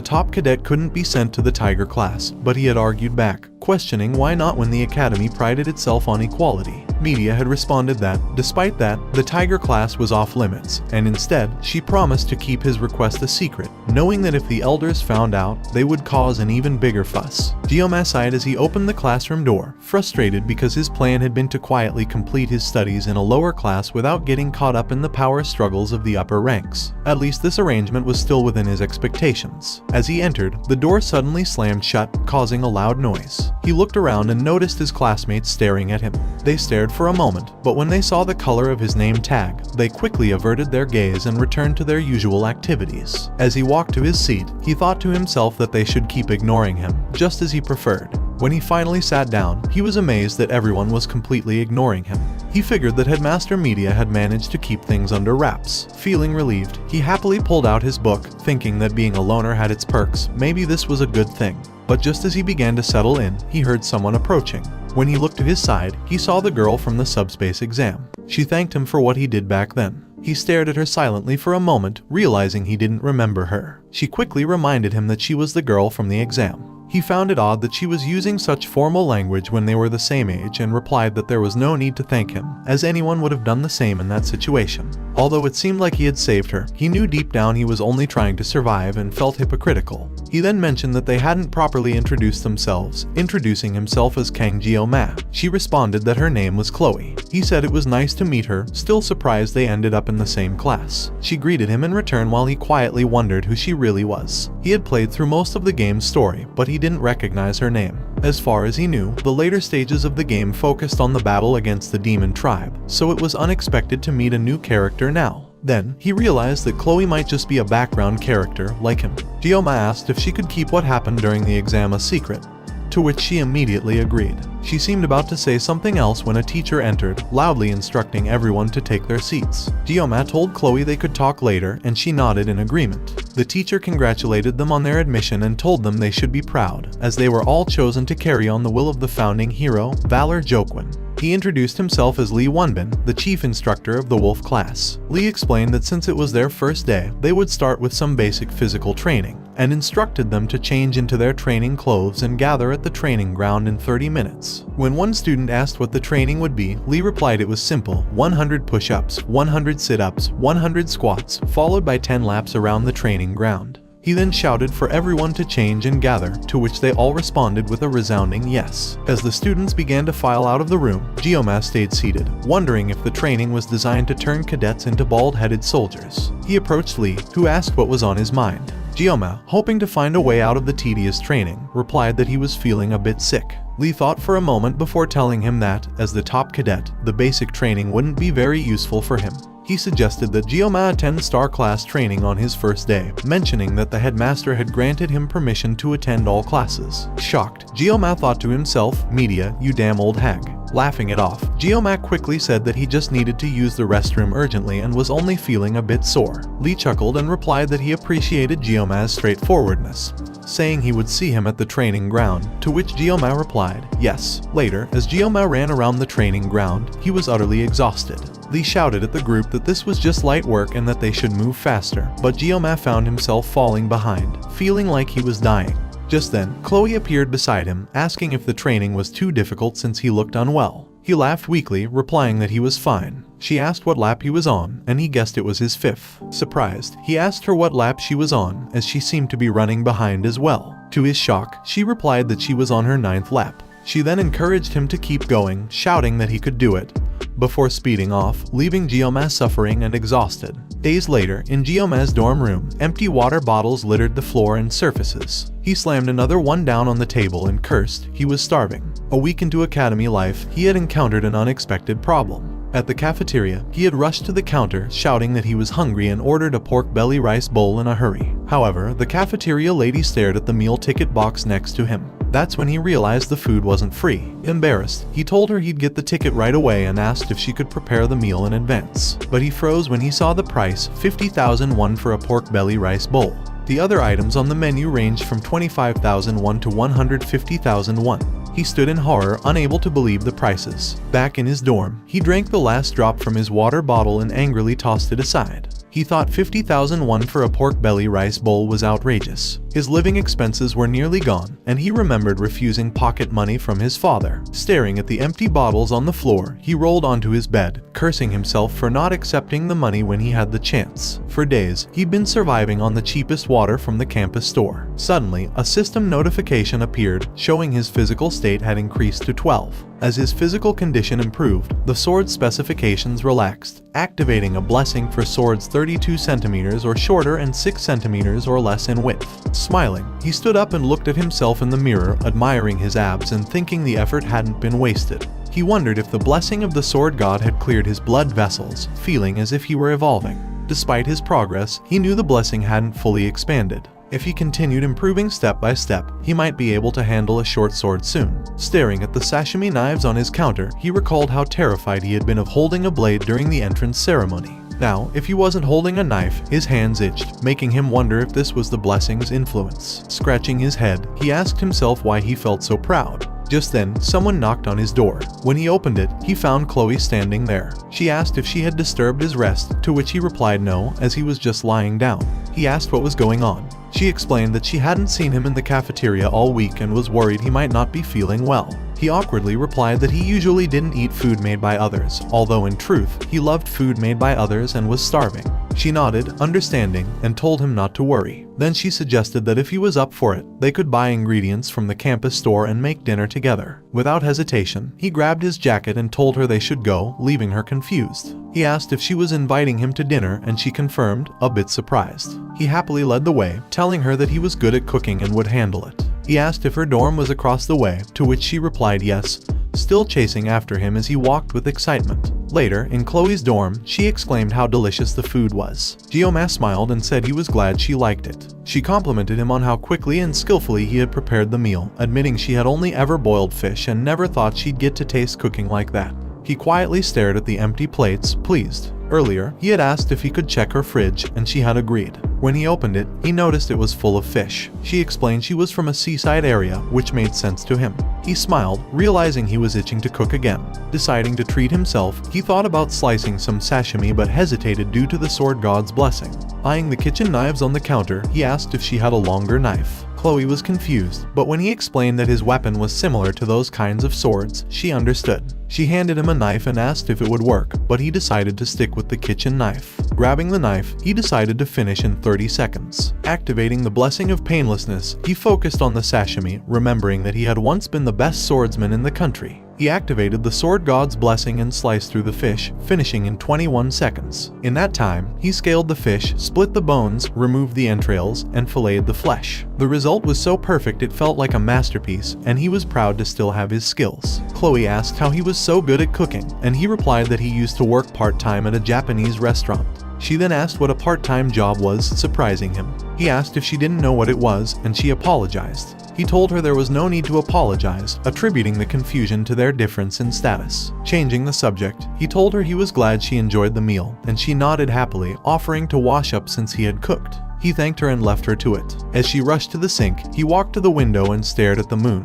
top cadet couldn't be sent to the Tiger class, but he had argued back, questioning why not when the academy prided itself on equality. Media had responded that, despite that, the Tiger class was off limits, and instead, she promised to keep his request a secret, knowing that if the elders found out, they would cause an even bigger fuss. Geoma sighed as he opened the classroom door, frustrated because his plan had been to quietly complete his studies in a lower class without getting caught up in the power struggles of the upper ranks. At least this arrangement was still within his expectations. As he entered, the door suddenly slammed shut, causing a loud noise. He looked around and noticed his classmates staring at him. They stared for a moment, but when they saw the color of his name tag, they quickly averted their gaze and returned to their usual activities. As he walked to his seat, he thought to himself that they should keep ignoring him, just as he preferred. When he finally sat down, he was amazed that everyone was completely ignoring him. He figured that Headmaster Media had managed to keep things under wraps. Feeling relieved, he happily pulled out his book, thinking that being a loner had its perks. Maybe this was a good thing. But just as he began to settle in, he heard someone approaching. When he looked to his side, he saw the girl from the subspace exam. She thanked him for what he did back then. He stared at her silently for a moment, realizing he didn't remember her. She quickly reminded him that she was the girl from the exam. He found it odd that she was using such formal language when they were the same age and replied that there was no need to thank him, as anyone would have done the same in that situation. Although it seemed like he had saved her, he knew deep down he was only trying to survive and felt hypocritical. He then mentioned that they hadn't properly introduced themselves, introducing himself as Kang Jio-ma. She responded that her name was Chloe. He said it was nice to meet her, still surprised they ended up in the same class. She greeted him in return while he quietly wondered who she really was. He had played through most of the game's story, but he didn't recognize her name. As far as he knew, the later stages of the game focused on the battle against the demon tribe, so it was unexpected to meet a new character now. Then, he realized that Chloe might just be a background character like him. Jio-ma asked if she could keep what happened during the exam a secret, to which she immediately agreed. She seemed about to say something else when a teacher entered, loudly instructing everyone to take their seats. Jio-ma told Chloe they could talk later, and she nodded in agreement. The teacher congratulated them on their admission and told them they should be proud, as they were all chosen to carry on the will of the founding hero, Valor Jokwon. He introduced himself as Lee Wonbin, the chief instructor of the Wolf class. Lee explained that since it was their first day, they would start with some basic physical training, and instructed them to change into their training clothes and gather at the training ground in 30 minutes. When one student asked what the training would be, Lee replied it was simple: 100 push-ups, 100 sit-ups, 100 squats, followed by 10 laps around the training ground. He then shouted for everyone to change and gather, to which they all responded with a resounding yes. As the students began to file out of the room, Jio-ma stayed seated, wondering if the training was designed to turn cadets into bald-headed soldiers. He approached Lee, who asked what was on his mind. Jio-ma, hoping to find a way out of the tedious training, replied that he was feeling a bit sick. Lee thought for a moment before telling him that, as the top cadet, the basic training wouldn't be very useful for him. He suggested that Jio-ma attend Star Class training on his first day, mentioning that the headmaster had granted him permission to attend all classes. Shocked, Jio-ma thought to himself, "Media, you damn old hag." Laughing it off, Jio-ma quickly said that he just needed to use the restroom urgently and was only feeling a bit sore. Lee chuckled and replied that he appreciated Jio-ma's straightforwardness, saying he would see him at the training ground, to which Jio-ma replied, yes. Later, as Jio-ma ran around the training ground, he was utterly exhausted. Lee shouted at the group that this was just light work and that they should move faster, but Jio-ma found himself falling behind, feeling like he was dying. Just then, Chloe appeared beside him, asking if the training was too difficult since he looked unwell. He laughed weakly, replying that he was fine. She asked what lap he was on, and he guessed it was his 5th. Surprised, he asked her what lap she was on, as she seemed to be running behind as well. To his shock, she replied that she was on her 9th lap. She then encouraged him to keep going, shouting that he could do it, before speeding off, leaving Jio-ma suffering and exhausted. Days later, in Jio-ma's dorm room, empty water bottles littered the floor and surfaces. He slammed another one down on the table and cursed. He was starving. A week into academy life, he had encountered an unexpected problem. At the cafeteria, he had rushed to the counter, shouting that he was hungry and ordered a pork belly rice bowl in a hurry. However, the cafeteria lady stared at the meal ticket box next to him. That's when he realized the food wasn't free. Embarrassed, he told her he'd get the ticket right away and asked if she could prepare the meal in advance. But he froze when he saw the price, 50,000 won for a pork belly rice bowl. The other items on the menu ranged from 25,000 won to 150,000 won. He stood in horror, unable to believe the prices. Back in his dorm, he drank the last drop from his water bottle and angrily tossed it aside. He thought 50,000 won for a pork belly rice bowl was outrageous. His living expenses were nearly gone, and he remembered refusing pocket money from his father. Staring at the empty bottles on the floor, he rolled onto his bed, cursing himself for not accepting the money when he had the chance. For days, he'd been surviving on the cheapest water from the campus store. Suddenly, a system notification appeared, showing his physical state had increased to 12. As his physical condition improved, the sword's specifications relaxed, activating a blessing for swords 32 centimeters or shorter and 6 centimeters or less in width. Smiling, he stood up and looked at himself in the mirror, admiring his abs and thinking the effort hadn't been wasted. He wondered if the blessing of the sword god had cleared his blood vessels, feeling as if he were evolving. Despite his progress, he knew the blessing hadn't fully expanded. If he continued improving step by step, he might be able to handle a short sword soon. Staring at the sashimi knives on his counter, he recalled how terrified he had been of holding a blade during the entrance ceremony. Now, if he wasn't holding a knife, his hands itched, making him wonder if this was the blessing's influence. Scratching his head, he asked himself why he felt so proud. Just then, someone knocked on his door. When he opened it, he found Chloe standing there. She asked if she had disturbed his rest, to which he replied no, as he was just lying down. He asked what was going on. She explained that she hadn't seen him in the cafeteria all week and was worried he might not be feeling well. He awkwardly replied that he usually didn't eat food made by others, although in truth, he loved food made by others and was starving. She nodded, understanding, and told him not to worry. Then she suggested that if he was up for it, they could buy ingredients from the campus store and make dinner together. Without hesitation, he grabbed his jacket and told her they should go, leaving her confused. He asked if she was inviting him to dinner and she confirmed, a bit surprised. He happily led the way, telling her that he was good at cooking and would handle it. He asked if her dorm was across the way, to which she replied yes, still chasing after him as he walked with excitement. Later, in Chloe's dorm, she exclaimed how delicious the food was. Geoma smiled and said he was glad she liked it. She complimented him on how quickly and skillfully he had prepared the meal, admitting she had only ever boiled fish and never thought she'd get to taste cooking like that. He quietly stared at the empty plates, pleased. Earlier, he had asked if he could check her fridge, and she had agreed. When he opened it, he noticed it was full of fish. She explained she was from a seaside area, which made sense to him. He smiled, realizing he was itching to cook again. Deciding to treat himself, he thought about slicing some sashimi but hesitated due to the sword god's blessing. Eyeing the kitchen knives on the counter, he asked if she had a longer knife. Chloe was confused, but when he explained that his weapon was similar to those kinds of swords, she understood. She handed him a knife and asked if it would work, but he decided to stick with the kitchen knife. Grabbing the knife, he decided to finish in 30 seconds. Activating the blessing of painlessness, he focused on the sashimi, remembering that he had once been the best swordsman in the country. He activated the sword god's blessing and sliced through the fish, finishing in 21 seconds. In that time, he scaled the fish, split the bones, removed the entrails, and filleted the flesh. The result was so perfect it felt like a masterpiece, and he was proud to still have his skills. Chloe asked how he was so good at cooking, and he replied that he used to work part-time at a Japanese restaurant. She then asked what a part-time job was, surprising him. He asked if she didn't know what it was, and she apologized. He told her there was no need to apologize, attributing the confusion to their difference in status. Changing the subject, he told her he was glad she enjoyed the meal, and she nodded happily, offering to wash up since he had cooked. He thanked her and left her to it. As she rushed to the sink, he walked to the window and stared at the moon,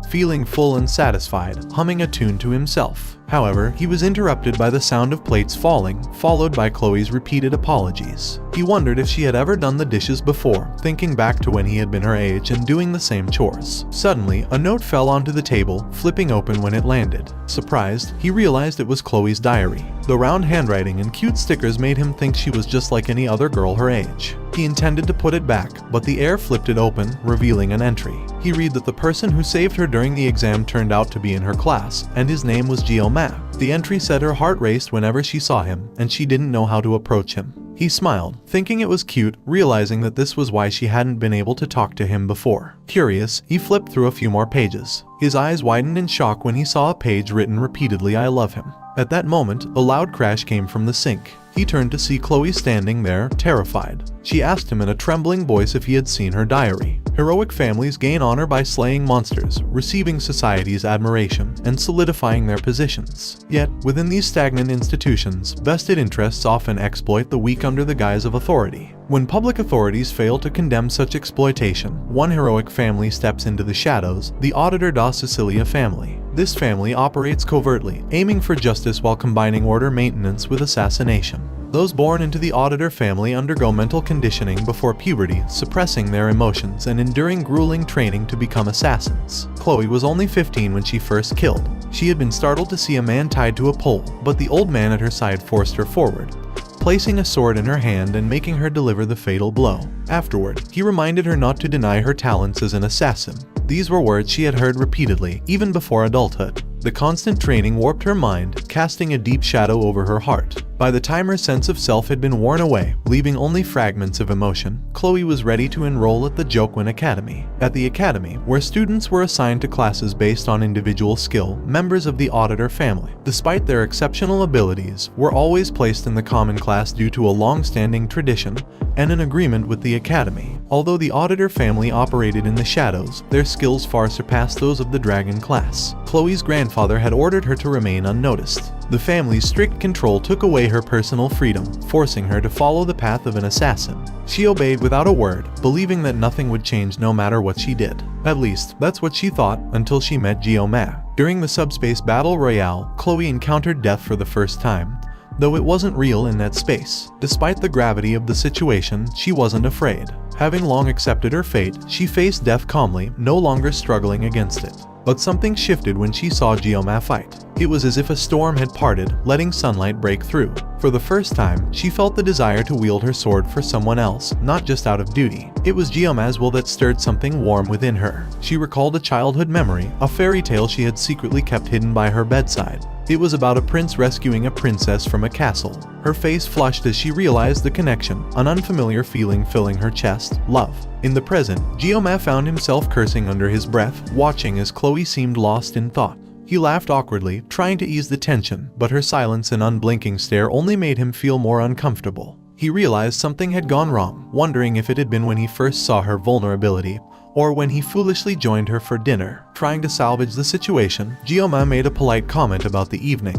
feeling full and satisfied, humming a tune to himself. However, he was interrupted by the sound of plates falling, followed by Chloe's repeated apologies. He wondered if she had ever done the dishes before, thinking back to when he had been her age and doing the same chores. Suddenly, a note fell onto the table, flipping open when it landed. Surprised, he realized it was Chloe's diary. The round handwriting and cute stickers made him think she was just like any other girl her age. He intended to put it back, but the air flipped it open, revealing an entry. He read that the person who saved her during the exam turned out to be in her class, and his name was Geoma. The entry said her heart raced whenever she saw him, and she didn't know how to approach him. He smiled, thinking it was cute, realizing that this was why she hadn't been able to talk to him before. Curious, he flipped through a few more pages. His eyes widened in shock when he saw a page written repeatedly, "I love him." At that moment, a loud crash came from the sink. He turned to see Chloe standing there, terrified. She asked him in a trembling voice if he had seen her diary. Heroic families gain honor by slaying monsters, receiving society's admiration, and solidifying their positions. Yet, within these stagnant institutions, vested interests often exploit the weak under the guise of authority. When public authorities fail to condemn such exploitation, one heroic family steps into the shadows, the Auditor da Sicilia family. This family operates covertly, aiming for justice while combining order maintenance with assassination. Those born into the Auditor family undergo mental conditioning before puberty, suppressing their emotions and enduring grueling training to become assassins. Chloe was only 15 when she first killed. She had been startled to see a man tied to a pole, but the old man at her side forced her forward, placing a sword in her hand and making her deliver the fatal blow. Afterward, he reminded her not to deny her talents as an assassin. These were words she had heard repeatedly, even before adulthood. The constant training warped her mind, casting a deep shadow over her heart. By the time her sense of self had been worn away, leaving only fragments of emotion, Chloe was ready to enroll at the Jokwin Academy. At the academy, where students were assigned to classes based on individual skill, members of the auditor family, despite their exceptional abilities, were always placed in the common class due to a long-standing tradition and an agreement with the academy. Although the auditor family operated in the shadows, their skills far surpassed those of the dragon class. Chloe's grandfather had ordered her to remain unnoticed. The family's strict control took away her personal freedom, forcing her to follow the path of an assassin. She obeyed without a word, believing that nothing would change no matter what she did. At least, that's what she thought until she met Jioma. During the subspace battle royale, Chloe encountered death for the first time, though it wasn't real in that space. Despite the gravity of the situation, she wasn't afraid. Having long accepted her fate, she faced death calmly, no longer struggling against it. But something shifted when she saw Jioma fight. It was as if a storm had parted, letting sunlight break through. For the first time, she felt the desire to wield her sword for someone else, not just out of duty. It was Jioma's will that stirred something warm within her. She recalled a childhood memory, a fairy tale she had secretly kept hidden by her bedside. It was about a prince rescuing a princess from a castle. Her face flushed as she realized the connection, an unfamiliar feeling filling her chest: love. In the present, Jioma found himself cursing under his breath, watching as Chloe seemed lost in thought. He laughed awkwardly, trying to ease the tension, but her silence and unblinking stare only made him feel more uncomfortable. He realized something had gone wrong, wondering if it had been when he first saw her vulnerability, or when he foolishly joined her for dinner. Trying to salvage the situation, Jioma made a polite comment about the evening,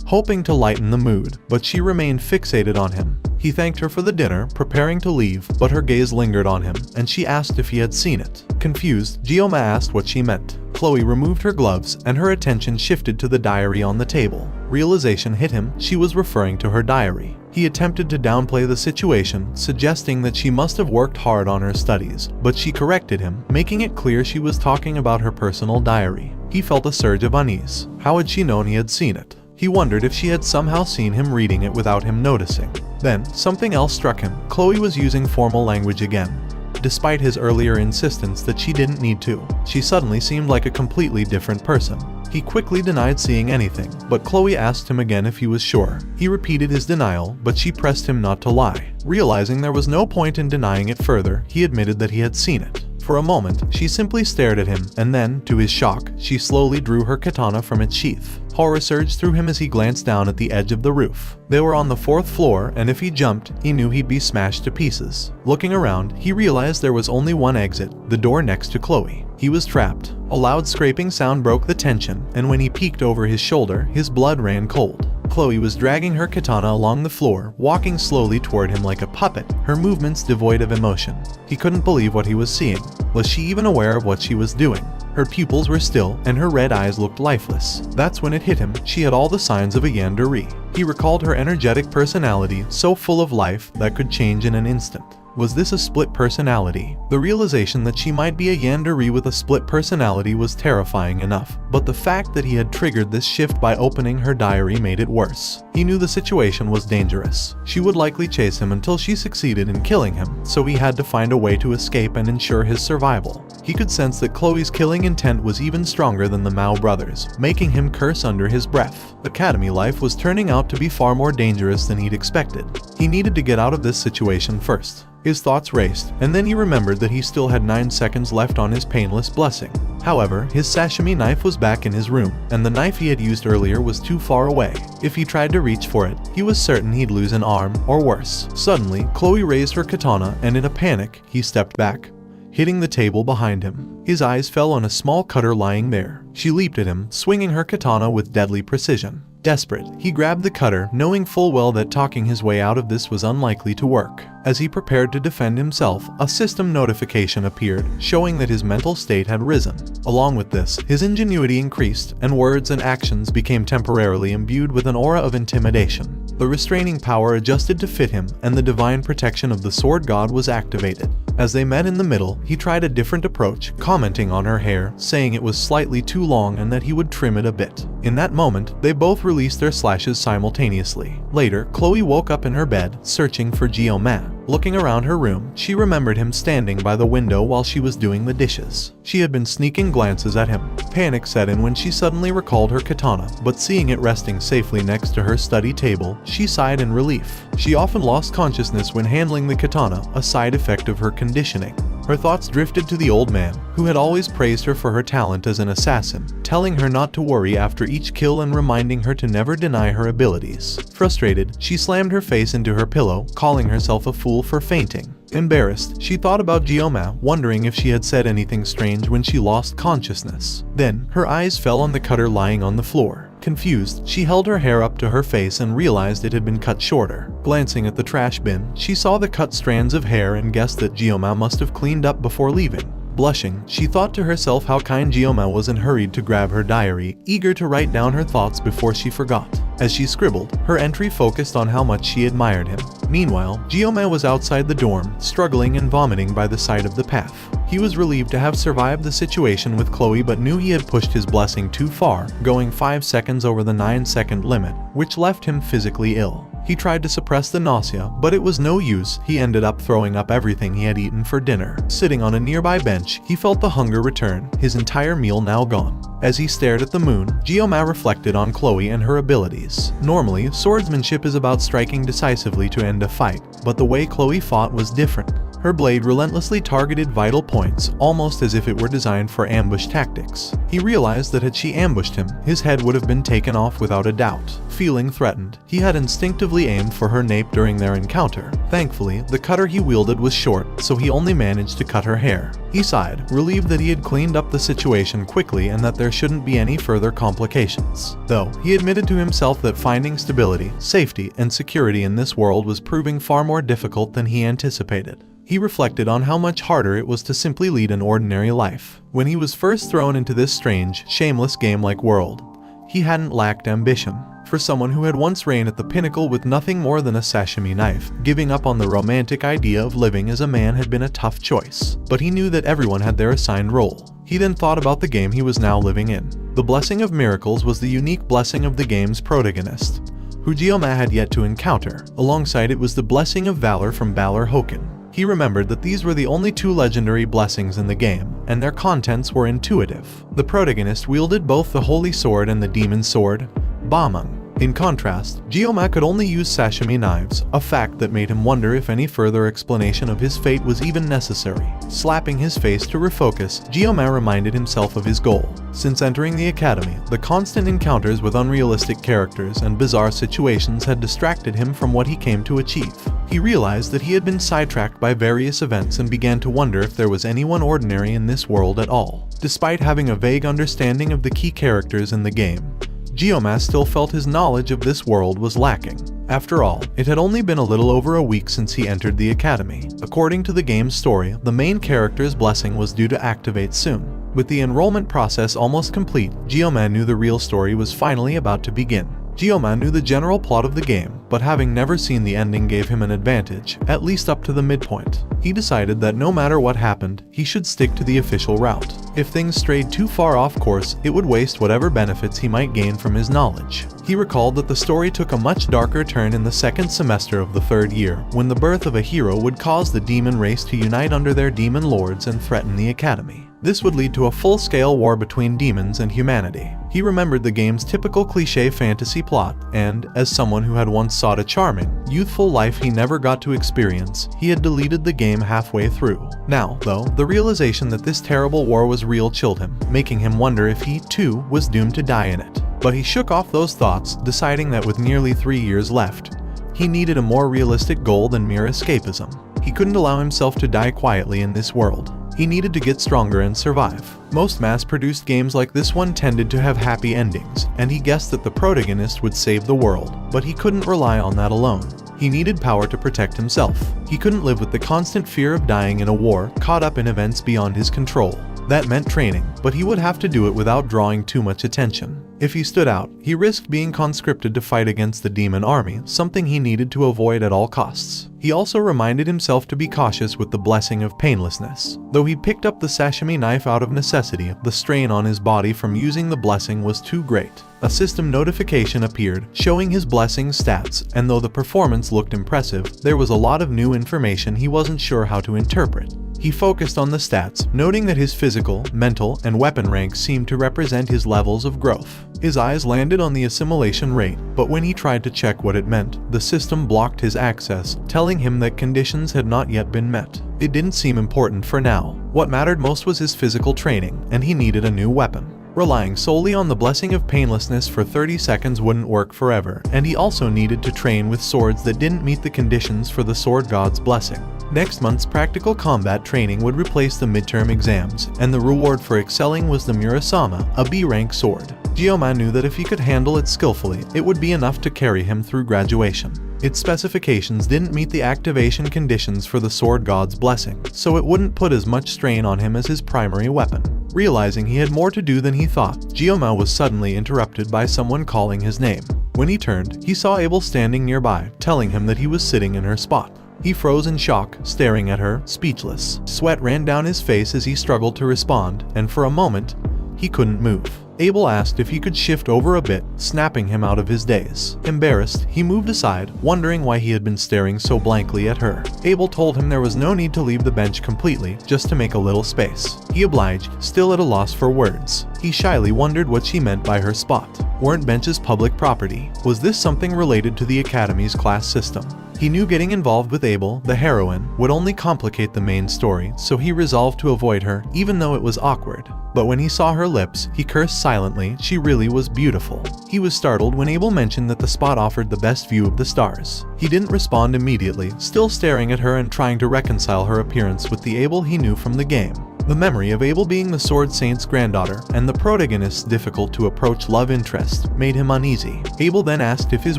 hoping to lighten the mood, but she remained fixated on him. He thanked her for the dinner, preparing to leave, but her gaze lingered on him, and she asked if he had seen it. Confused, Jioma asked what she meant. Chloe removed her gloves, and her attention shifted to the diary on the table. Realization hit him, she was referring to her diary. He attempted to downplay the situation, suggesting that she must have worked hard on her studies, but she corrected him, making it clear she was talking about her personal diary. He felt a surge of unease. How had she known he had seen it? He wondered if she had somehow seen him reading it without him noticing. Then, something else struck him. Chloe was using formal language again. Despite his earlier insistence that she didn't need to, she suddenly seemed like a completely different person. He quickly denied seeing anything, but Chloe asked him again if he was sure. He repeated his denial, but she pressed him not to lie. Realizing there was no point in denying it further, he admitted that he had seen it. For a moment, she simply stared at him, and then, to his shock, she slowly drew her katana from its sheath. Horror surged through him as he glanced down at the edge of the roof. They were on the 4th floor, and if he jumped, he knew he'd be smashed to pieces. Looking around, he realized there was only one exit, the door next to Chloe. He was trapped. A loud scraping sound broke the tension, and when he peeked over his shoulder, his blood ran cold. Chloe was dragging her katana along the floor, walking slowly toward him like a puppet, her movements devoid of emotion. He couldn't believe what he was seeing. Was she even aware of what she was doing? Her pupils were still, and her red eyes looked lifeless. That's when it hit him, she had all the signs of a yandere. He recalled her energetic personality, so full of life that could change in an instant. Was this a split personality? The realization that she might be a yandere with a split personality was terrifying enough, but the fact that he had triggered this shift by opening her diary made it worse. He knew the situation was dangerous. She would likely chase him until she succeeded in killing him, so he had to find a way to escape and ensure his survival. He could sense that Chloe's killing intent was even stronger than the Mao brothers, making him curse under his breath. Academy life was turning out to be far more dangerous than he'd expected. He needed to get out of this situation first. His thoughts raced, and then he remembered that he still had 9 seconds left on his painless blessing. However, his sashimi knife was back in his room, and the knife he had used earlier was too far away. If he tried to reach for it, he was certain he'd lose an arm, or worse. Suddenly, Chloe raised her katana, and in a panic, he stepped back, hitting the table behind him. His eyes fell on a small cutter lying there. She leaped at him, swinging her katana with deadly precision. Desperate, he grabbed the cutter, knowing full well that talking his way out of this was unlikely to work. As he prepared to defend himself, a system notification appeared, showing that his mental state had risen. Along with this, his ingenuity increased, and words and actions became temporarily imbued with an aura of intimidation. The restraining power adjusted to fit him, and the divine protection of the sword god was activated. As they met in the middle, he tried a different approach, commenting on her hair, saying it was slightly too long and that he would trim it a bit. In that moment, they both released their slashes simultaneously. Later, Chloe woke up in her bed, searching for Geo-ma. Looking around her room, she remembered him standing by the window while she was doing the dishes. She had been sneaking glances at him. Panic set in when she suddenly recalled her katana, but seeing it resting safely next to her study table, she sighed in relief. She often lost consciousness when handling the katana, a side effect of her conditioning. Her thoughts drifted to the old man, who had always praised her for her talent as an assassin, telling her not to worry after each kill and reminding her to never deny her abilities. Frustrated, she slammed her face into her pillow, calling herself a fool for fainting. Embarrassed, she thought about Geo-ma, wondering if she had said anything strange when she lost consciousness. Then, her eyes fell on the cutter lying on the floor. Confused, she held her hair up to her face and realized it had been cut shorter. Glancing at the trash bin, she saw the cut strands of hair and guessed that Geo-ma must have cleaned up before leaving. Blushing, she thought to herself how kind Geo-ma was and hurried to grab her diary, eager to write down her thoughts before she forgot. As she scribbled, her entry focused on how much she admired him. Meanwhile, Geo-ma was outside the dorm, struggling and vomiting by the side of the path. He was relieved to have survived the situation with Chloe but knew he had pushed his blessing too far, going 5 seconds over the 9-second limit, which left him physically ill. He tried to suppress the nausea, but it was no use. He ended up throwing up everything he had eaten for dinner. Sitting on a nearby bench, he felt the hunger return, his entire meal now gone. As he stared at the moon, Geo-ma reflected on Chloe and her abilities. Normally, swordsmanship is about striking decisively to end a fight, but the way Chloe fought was different. Her blade relentlessly targeted vital points, almost as if it were designed for ambush tactics. He realized that had she ambushed him, his head would have been taken off without a doubt. Feeling threatened, he had instinctively aimed for her nape during their encounter. Thankfully, the cutter he wielded was short, so he only managed to cut her hair. He sighed, relieved that he had cleaned up the situation quickly and that there shouldn't be any further complications. Though, he admitted to himself that finding stability, safety, and security in this world was proving far more difficult than he anticipated. He reflected on how much harder it was to simply lead an ordinary life. When he was first thrown into this strange, shameless game-like world, he hadn't lacked ambition. For someone who had once reigned at the pinnacle with nothing more than a sashimi knife, giving up on the romantic idea of living as a man had been a tough choice. But he knew that everyone had their assigned role. He then thought about the game he was now living in. The blessing of miracles was the unique blessing of the game's protagonist, who Geo-ma had yet to encounter. Alongside it was the blessing of valor from Balor Hoken. He remembered that these were the only 2 legendary blessings in the game, and their contents were intuitive. The protagonist wielded both the Holy Sword and the Demon Sword, Bamang. In contrast, Geo-ma could only use sashimi knives, a fact that made him wonder if any further explanation of his fate was even necessary. Slapping his face to refocus, Geo-ma reminded himself of his goal. Since entering the academy, the constant encounters with unrealistic characters and bizarre situations had distracted him from what he came to achieve. He realized that he had been sidetracked by various events and began to wonder if there was anyone ordinary in this world at all. Despite having a vague understanding of the key characters in the game, Geo-ma still felt his knowledge of this world was lacking. After all, it had only been a little over a week since he entered the academy. According to the game's story, the main character's blessing was due to activate soon. With the enrollment process almost complete, Geo-ma knew the real story was finally about to begin. Geo-ma knew the general plot of the game, but having never seen the ending gave him an advantage, at least up to the midpoint. He decided that no matter what happened, he should stick to the official route. If things strayed too far off course, it would waste whatever benefits he might gain from his knowledge. He recalled that the story took a much darker turn in the second semester of the 3rd year, when the birth of a hero would cause the demon race to unite under their demon lords and threaten the academy. This would lead to a full-scale war between demons and humanity. He remembered the game's typical cliché fantasy plot, and, as someone who had once sought a charming, youthful life he never got to experience, he had deleted the game halfway through. Now, though, the realization that this terrible war was real chilled him, making him wonder if he, too, was doomed to die in it. But he shook off those thoughts, deciding that with nearly 3 years left, he needed a more realistic goal than mere escapism. He couldn't allow himself to die quietly in this world. He needed to get stronger and survive. Most mass-produced games like this one tended to have happy endings, and he guessed that the protagonist would save the world, but he couldn't rely on that alone. He needed power to protect himself. He couldn't live with the constant fear of dying in a war, caught up in events beyond his control. That meant training, but he would have to do it without drawing too much attention. If he stood out, he risked being conscripted to fight against the demon army, something he needed to avoid at all costs. He also reminded himself to be cautious with the blessing of painlessness. Though he picked up the sashimi knife out of necessity, the strain on his body from using the blessing was too great. A system notification appeared, showing his blessing stats, and though the performance looked impressive, there was a lot of new information he wasn't sure how to interpret. He focused on the stats, noting that his physical, mental, and weapon ranks seemed to represent his levels of growth. His eyes landed on the assimilation rate, but when he tried to check what it meant, the system blocked his access, telling him that conditions had not yet been met. It didn't seem important for now. What mattered most was his physical training, and he needed a new weapon. Relying solely on the blessing of painlessness for 30 seconds wouldn't work forever, and he also needed to train with swords that didn't meet the conditions for the sword god's blessing. Next month's practical combat training would replace the midterm exams, and the reward for excelling was the Murasama, a B-rank sword. Gyoma knew that if he could handle it skillfully, it would be enough to carry him through graduation. Its specifications didn't meet the activation conditions for the sword god's blessing, so it wouldn't put as much strain on him as his primary weapon. Realizing he had more to do than he thought, Gyoma was suddenly interrupted by someone calling his name. When he turned, he saw Abel standing nearby, telling him that he was sitting in her spot. He froze in shock, staring at her, speechless. Sweat ran down his face as he struggled to respond, and for a moment, he couldn't move. Abel asked if he could shift over a bit, snapping him out of his daze. Embarrassed, he moved aside, wondering why he had been staring so blankly at her. Abel told him there was no need to leave the bench completely, just to make a little space. He obliged, still at a loss for words. He shyly wondered what she meant by her spot. Weren't benches public property? Was this something related to the academy's class system? He knew getting involved with Abel, the heroine, would only complicate the main story, so he resolved to avoid her, even though it was awkward. But when he saw her lips, he cursed silently. She really was beautiful. He was startled when Abel mentioned that the spot offered the best view of the stars. He didn't respond immediately, still staring at her and trying to reconcile her appearance with the Abel he knew from the game. The memory of Abel being the Sword Saint's granddaughter and the protagonist's difficult-to-approach love interest made him uneasy. Abel then asked if his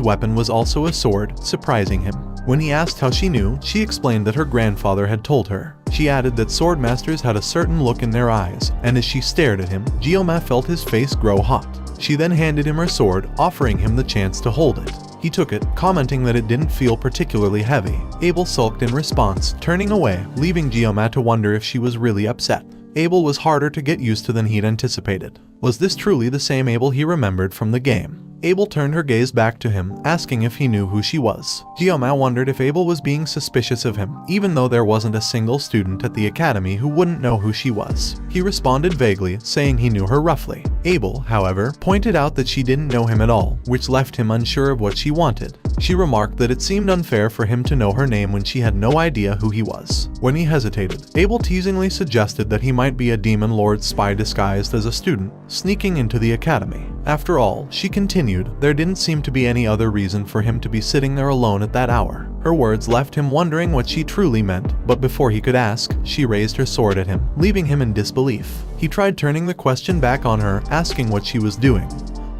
weapon was also a sword, surprising him. When he asked how she knew, she explained that her grandfather had told her. She added that swordmasters had a certain look in their eyes, and as she stared at him, Gyoma felt his face grow hot. She then handed him her sword, offering him the chance to hold it. He took it, commenting that it didn't feel particularly heavy. Abel sulked in response, turning away, leaving Gyoma to wonder if she was really upset. Abel was harder to get used to than he'd anticipated. Was this truly the same Abel he remembered from the game? Abel turned her gaze back to him, asking if he knew who she was. Gyoma wondered if Abel was being suspicious of him, even though there wasn't a single student at the academy who wouldn't know who she was. He responded vaguely, saying he knew her roughly. Abel, however, pointed out that she didn't know him at all, which left him unsure of what she wanted. She remarked that it seemed unfair for him to know her name when she had no idea who he was. When he hesitated, Abel teasingly suggested that he might be a demon lord spy disguised as a student, sneaking into the academy. After all, she continued, there didn't seem to be any other reason for him to be sitting there alone at that hour. Her words left him wondering what she truly meant, but before he could ask, she raised her sword at him, leaving him in disbelief. He tried turning the question back on her, asking what she was doing,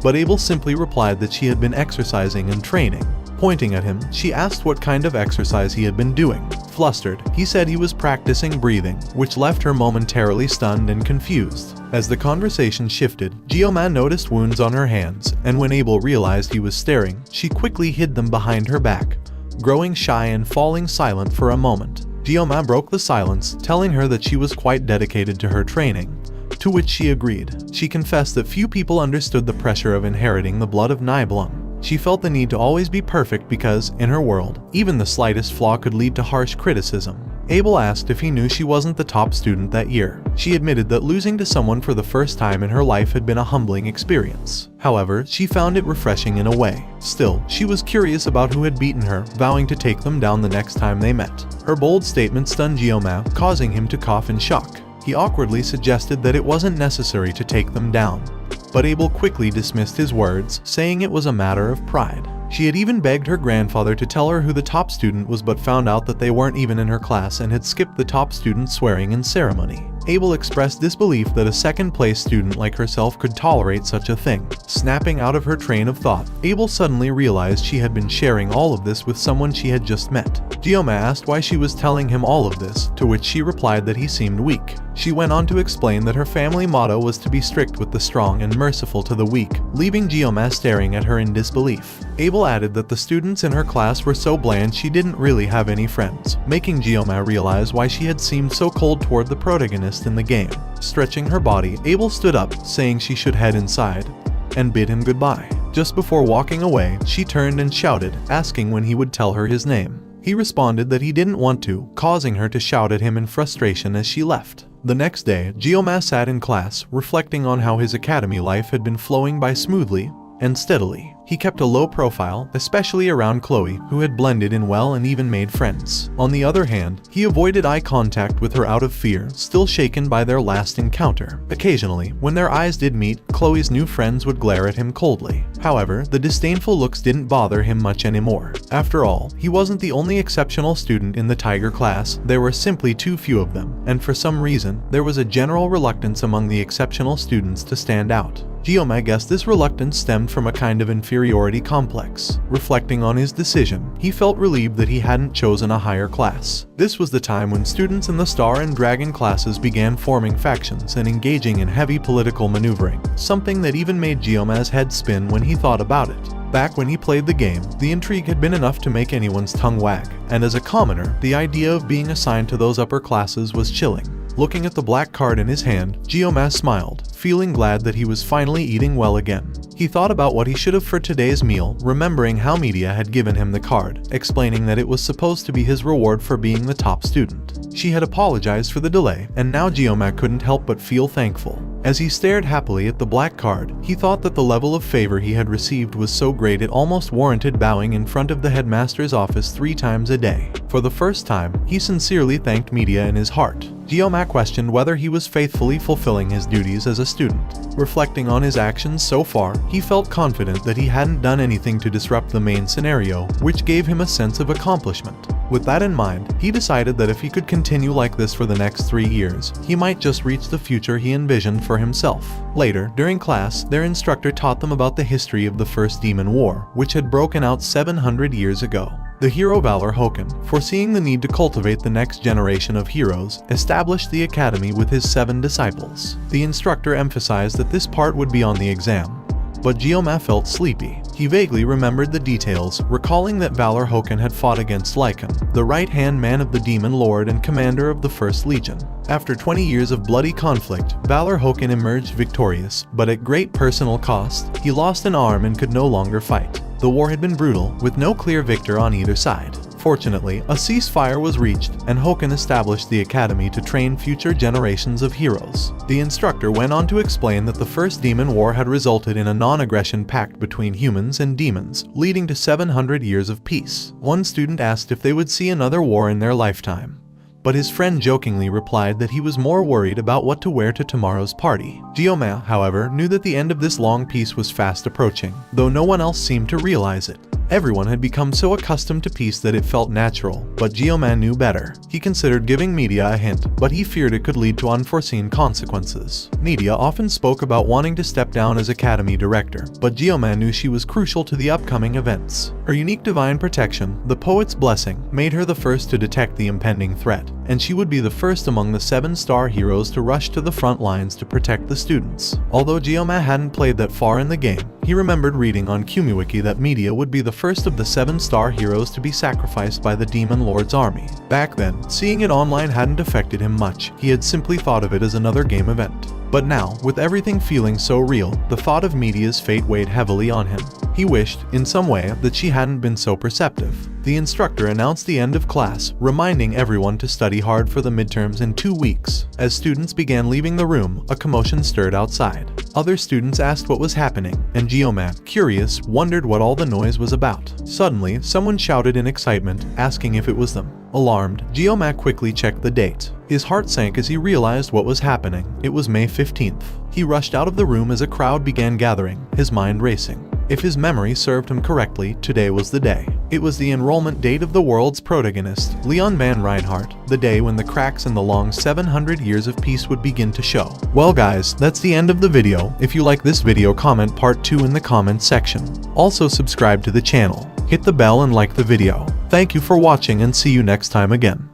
but Abel simply replied that she had been exercising and training. Pointing at him, she asked what kind of exercise he had been doing. Flustered, he said he was practicing breathing, which left her momentarily stunned and confused. As the conversation shifted, Gyoma noticed wounds on her hands, and when Abel realized he was staring, she quickly hid them behind her back, growing shy and falling silent for a moment. Gyoma broke the silence, telling her that she was quite dedicated to her training, to which she agreed. She confessed that few people understood the pressure of inheriting the blood of Nibelung. She felt the need to always be perfect because, in her world, even the slightest flaw could lead to harsh criticism. Abel asked if he knew she wasn't the top student that year. She admitted that losing to someone for the first time in her life had been a humbling experience. However, she found it refreshing in a way. Still, she was curious about who had beaten her, vowing to take them down the next time they met. Her bold statement stunned Gyoma, causing him to cough in shock. He awkwardly suggested that it wasn't necessary to take them down, but Abel quickly dismissed his words, saying it was a matter of pride. She had even begged her grandfather to tell her who the top student was, but found out that they weren't even in her class and had skipped the top student's swearing-in ceremony. Abel expressed disbelief that a second-place student like herself could tolerate such a thing. Snapping out of her train of thought, Abel suddenly realized she had been sharing all of this with someone she had just met. Gyoma asked why she was telling him all of this, to which she replied that he seemed weak. She went on to explain that her family motto was to be strict with the strong and merciful to the weak, leaving Geoma staring at her in disbelief. Abel added that the students in her class were so bland she didn't really have any friends, making Geoma realize why she had seemed so cold toward the protagonist in the game. Stretching her body, Abel stood up, saying she should head inside, and bid him goodbye. Just before walking away, she turned and shouted, asking when he would tell her his name. He responded that he didn't want to, causing her to shout at him in frustration as she left. The next day, Geoma sat in class, reflecting on how his academy life had been flowing by smoothly and steadily. He kept a low profile, especially around Chloe, who had blended in well and even made friends. On the other hand, he avoided eye contact with her out of fear, still shaken by their last encounter. Occasionally, when their eyes did meet, Chloe's new friends would glare at him coldly. However, the disdainful looks didn't bother him much anymore. After all, he wasn't the only exceptional student in the Tiger class, there were simply too few of them, and for some reason, there was a general reluctance among the exceptional students to stand out. Geoma guessed this reluctance stemmed from a kind of inferiority complex. Reflecting on his decision, he felt relieved that he hadn't chosen a higher class. This was the time when students in the Star and Dragon classes began forming factions and engaging in heavy political maneuvering, something that even made Geoma's head spin when he thought about it. Back when he played the game, the intrigue had been enough to make anyone's tongue wag, and as a commoner, the idea of being assigned to those upper classes was chilling. Looking at the black card in his hand, Geoma smiled, feeling glad that he was finally eating well again. He thought about what he should have for today's meal, remembering how Media had given him the card, explaining that it was supposed to be his reward for being the top student. She had apologized for the delay, and now Geoma couldn't help but feel thankful. As he stared happily at the black card, he thought that the level of favor he had received was so great it almost warranted bowing in front of the headmaster's office 3 times a day. For the first time, he sincerely thanked Media in his heart. Geoma questioned whether he was faithfully fulfilling his duties as a student. Reflecting on his actions so far, he felt confident that he hadn't done anything to disrupt the main scenario, which gave him a sense of accomplishment. With that in mind, he decided that if he could continue like this for the next 3 years, he might just reach the future he envisioned for himself. Later, during class, their instructor taught them about the history of the First Demon War, which had broken out 700 years ago. The hero Valor Hoken, foreseeing the need to cultivate the next generation of heroes, established the academy with his 7 disciples. The instructor emphasized that this part would be on the exam, but Geoma felt sleepy. He vaguely remembered the details, recalling that Valor Hoken had fought against Lycan, the right-hand man of the Demon Lord and commander of the First Legion. After 20 years of bloody conflict, Valor Hoken emerged victorious, but at great personal cost. He lost an arm and could no longer fight. The war had been brutal, with no clear victor on either side. Fortunately, a ceasefire was reached, and Hoken established the academy to train future generations of heroes. The instructor went on to explain that the First Demon War had resulted in a non-aggression pact between humans and demons, leading to 700 years of peace. One student asked if they would see another war in their lifetime, but his friend jokingly replied that he was more worried about what to wear to tomorrow's party. Geoma, however, knew that the end of this long peace was fast approaching, though no one else seemed to realize it. Everyone had become so accustomed to peace that it felt natural, but Geoma knew better. He considered giving Media a hint, but he feared it could lead to unforeseen consequences. Media often spoke about wanting to step down as academy director, but Geoma knew she was crucial to the upcoming events. Her unique divine protection, the poet's blessing, made her the first to detect the impending threat, and she would be the first among the 7-star heroes to rush to the front lines to protect the students. Although Geoma hadn't played that far in the game, he remembered reading on Kumiwiki that Media would be the first of the 7-star heroes to be sacrificed by the Demon Lord's army. Back then, seeing it online hadn't affected him much. He had simply thought of it as another game event. But now, with everything feeling so real, the thought of Media's fate weighed heavily on him. He wished, in some way, that she hadn't been so perceptive. The instructor announced the end of class, reminding everyone to study hard for the midterms in 2 weeks. As students began leaving the room, a commotion stirred outside. Other students asked what was happening, and Geoma, curious, wondered what all the noise was about. Suddenly, someone shouted in excitement, asking if it was them. Alarmed, Geoma quickly checked the date. His heart sank as he realized what was happening. It was May 15th. He rushed out of the room as a crowd began gathering, his mind racing. If his memory served him correctly, today was the day. It was the enrollment date of the world's protagonist, Leon Van Reinhardt, the day when the cracks in the long 700 years of peace would begin to show. Well guys, that's the end of the video. If you like this video, comment part 2 in the comments section. Also subscribe to the channel, hit the bell and like the video. Thank you for watching and see you next time again.